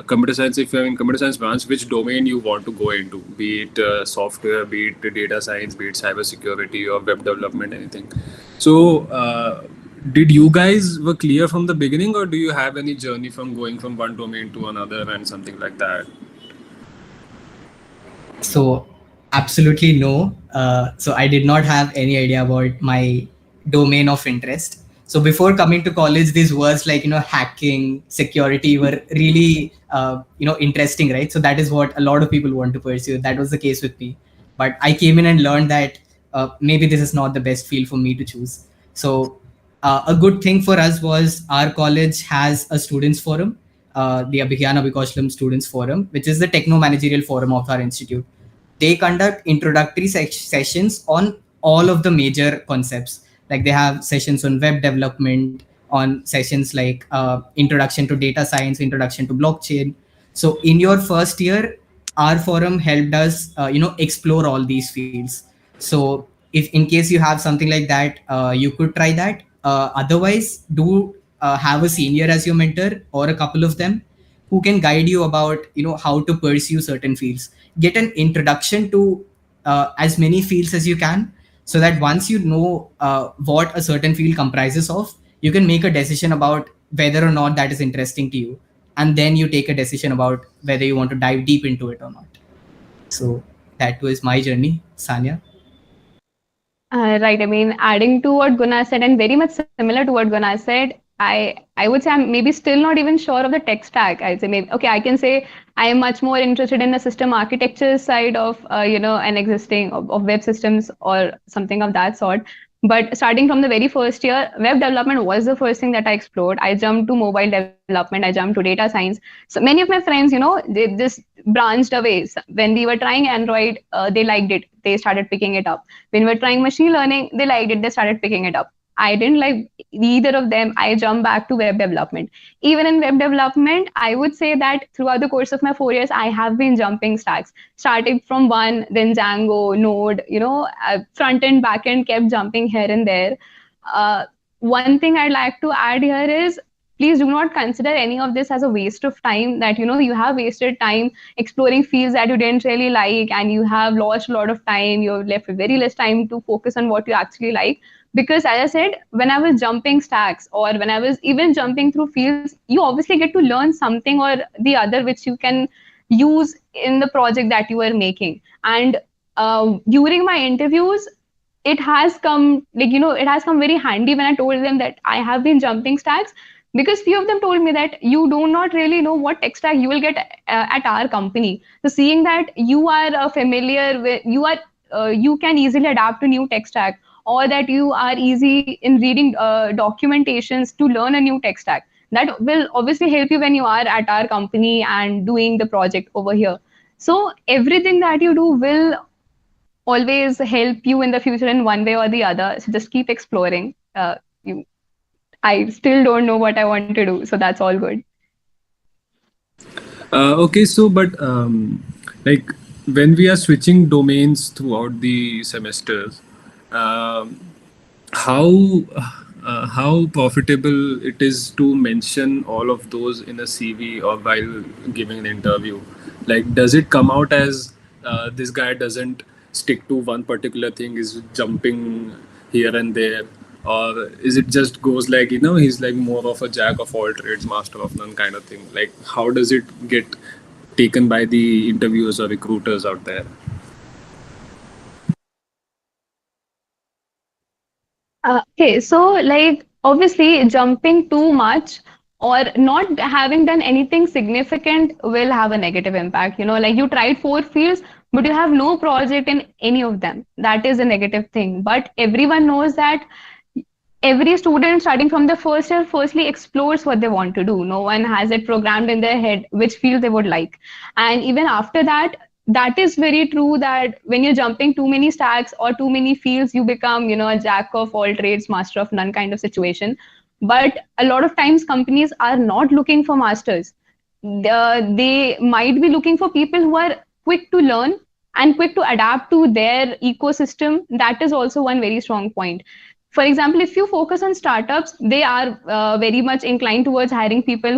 computer science, if you're in computer science branch, which domain you want to go into, be it software, be it data science, be it cybersecurity or web development, anything. So did you guys were clear from the beginning, or do you have any journey from going from one domain to another and something like that? So absolutely no. So I did not have any idea about my domain of interest. So before coming to college, these words like, hacking, security were really, interesting, right? So that is what a lot of people want to pursue. That was the case with me. But I came in and learned that maybe this is not the best field for me to choose. So a good thing for us was our college has a students forum, the Abhigyan Abhikoshlam Students Forum, which is the techno managerial forum of our institute. They conduct introductory sessions on all of the major concepts. Like they have sessions on web development, on sessions like introduction to data science, introduction to blockchain. So in your first year, our forum helped us, explore all these fields. So if in case you have something like that, you could try that. Otherwise, do have a senior as your mentor or a couple of them who can guide you about how to pursue certain fields. Get an introduction to as many fields as you can, so that once you know what a certain field comprises of, you can make a decision about whether or not that is interesting to you, and then you take a decision about whether you want to dive deep into it or not. So that was my journey, Sanya. Right. I mean, adding to what Guna said, and very much similar to what Guna said, I would say I'm maybe still not even sure of the tech stack. I'd say maybe okay, I can say I am much more interested in the system architecture side of an existing of web systems or something of that sort. But starting from the very first year, web development was the first thing that I explored. I jumped to mobile development, I jumped to data science. So many of my friends, they just branched away. So when we were trying Android, they liked it. They started picking it up. When we were trying machine learning, they liked it. They started picking it up. I didn't like either of them. I jumped back to web development. Even in web development, I would say that throughout the course of my 4 years, I have been jumping stacks, starting from one, then Django, Node, front end, back end, kept jumping here and there. One thing I'd like to add here is please do not consider any of this as a waste of time, that you have wasted time exploring fields that you didn't really like, and you have lost a lot of time. You have left very less time to focus on what you actually like. Because as I said, when I was jumping stacks or when I was even jumping through fields, you obviously get to learn something or the other which you can use in the project that you are making. And during my interviews, it has come it has come very handy when I told them that I have been jumping stacks, because few of them told me that you do not really know what tech stack you will get at our company. So seeing that you are familiar with, you can easily adapt to new tech stack, or that you are easy in reading documentations to learn a new tech stack, that will obviously help you when you are at our company and doing the project over here. So everything that you do will always help you in the future in one way or the other. So just keep exploring. You, I still don't know what I want to do, so that's all good. Okay, so but like when we are switching domains throughout the semesters, um, how how profitable it is to mention all of those in a CV or while giving an interview? Like, does it come out as this guy doesn't stick to one particular thing, is jumping here and there, or is it just goes like, he's like more of a jack of all trades, master of none kind of thing? Like, how does it get taken by the interviewers or recruiters out there? Okay, so like obviously jumping too much or not having done anything significant will have a negative impact. Like you tried four fields, but you have no project in any of them. That is a negative thing. But everyone knows that every student starting from the first year firstly explores what they want to do. No one has it programmed in their head which field they would like. And even after that, that is very true that when you're jumping too many stacks or too many fields, you become, a jack of all trades, master of none kind of situation. But a lot of times companies are not looking for masters. They might be looking for people who are quick to learn and quick to adapt to their ecosystem. That is also one very strong point. For example, if you focus on startups, they are very much inclined towards hiring people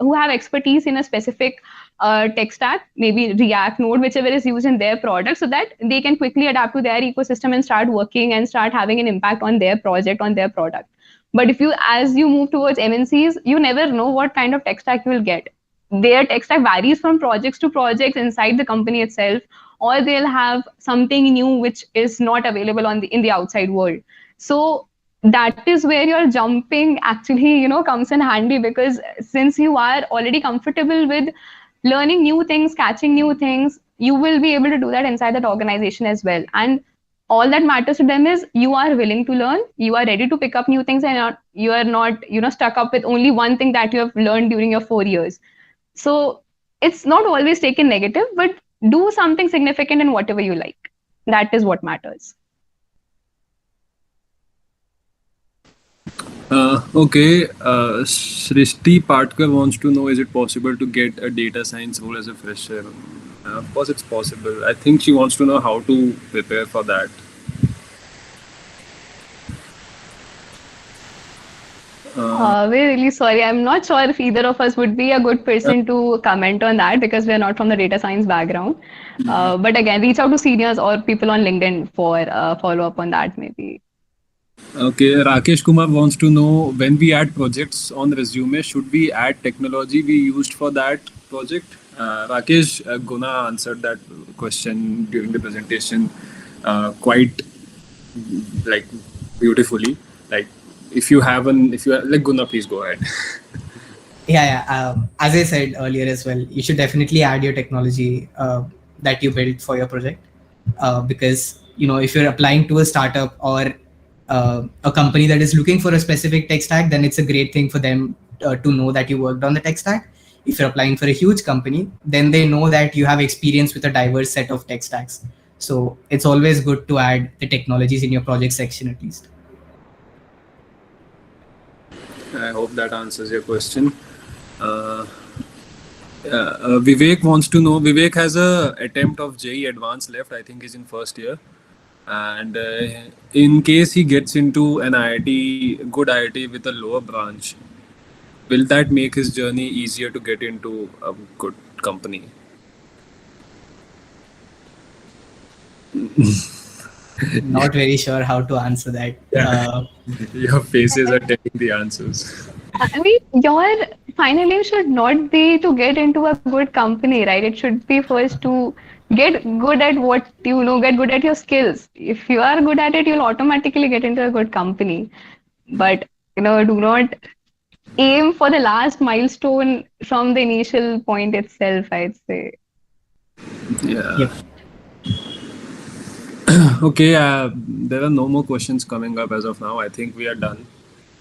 who have expertise in a specific tech stack, maybe React, Node, whichever is used in their product, so that they can quickly adapt to their ecosystem and start working and start having an impact on their project, on their product. But if you, as you move towards MNCs, you never know what kind of tech stack you will get. Their tech stack varies from projects to projects inside the company itself, or they'll have something new which is not available in the outside world. So that is where your jumping actually, comes in handy, because since you are already comfortable with learning new things, catching new things, you will be able to do that inside that organization as well. And all that matters to them is you are willing to learn, you are ready to pick up new things, and you are not, stuck up with only one thing that you have learned during your 4 years. So it's not always taken negative, but do something significant in whatever you like. That is what matters. Okay, Srishti Patkar wants to know, is it possible to get a data science role as a fresher? Of course, it's possible. I think she wants to know how to prepare for that. We're really sorry. I'm not sure if either of us would be a good person to comment on that, because we're not from the data science background. But again, reach out to seniors or people on LinkedIn for follow up on that, maybe. Okay, Rakesh Kumar wants to know, when we add projects on resume, should we add technology we used for that project? Rakesh, Guna answered that question during the presentation quite like beautifully. Like, if you are like Guna, please go ahead. Yeah. As I said earlier as well, you should definitely add your technology that you built for your project, because if you're applying to a startup or a company that is looking for a specific tech stack, then it's a great thing for them to know that you worked on the tech stack. If you're applying for a huge company, then they know that you have experience with a diverse set of tech stacks. So it's always good to add the technologies in your project section at least. I hope that answers your question. Vivek wants to know. Vivek has a attempt of JEE Advanced left. I think he's in first year, and in case he gets into an IIT, good IIT with a lower branch, will that make his journey easier to get into a good company? Not very sure how to answer that. Your faces are telling the answers. I mean, your final aim should not be to get into a good company, right? It should be first to get good at what you know, get good at your skills. If you are good at it, you'll automatically get into a good company. But, do not aim for the last milestone from the initial point itself, I'd say. Yeah. Yep. Okay. There are no more questions coming up as of now. I think we are done.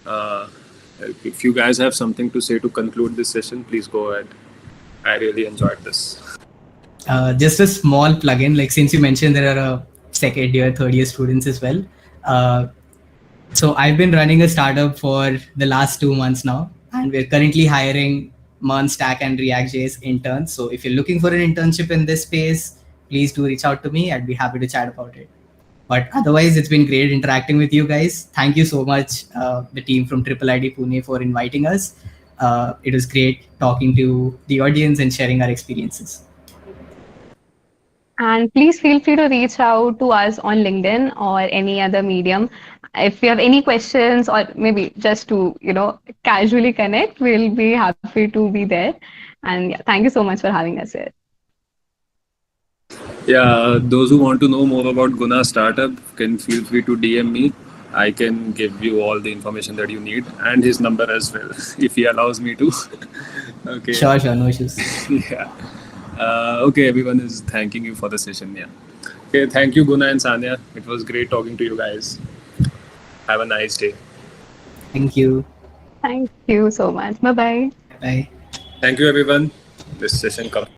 Uh, if you guys have something to say to conclude this session, please go ahead. I really enjoyed this. Just a small plug-in, like since you mentioned there are second year, third year students as well. Uh, so I've been running a startup for the last 2 months now, and we're currently hiring Mern Stack and React.js interns. So if you're looking for an internship in this space, please do reach out to me. I'd be happy to chat about it. But otherwise, it's been great interacting with you guys. Thank you so much, the team from IIIT Pune, for inviting us. It was great talking to the audience and sharing our experiences. And please feel free to reach out to us on LinkedIn or any other medium. If you have any questions or maybe just to, casually connect, we'll be happy to be there. And yeah, thank you so much for having us here. Yeah, those who want to know more about Guna's startup can feel free to DM me. I can give you all the information that you need and his number as well, if he allows me to. Okay. Sure, sure, no issues. Yeah. Okay, everyone is thanking you for the session. Yeah. Okay, thank you, Guna and Sanya. It was great talking to you guys. Have a nice day. Thank you. Thank you so much. Bye bye. Bye. Thank you, everyone. This session comes.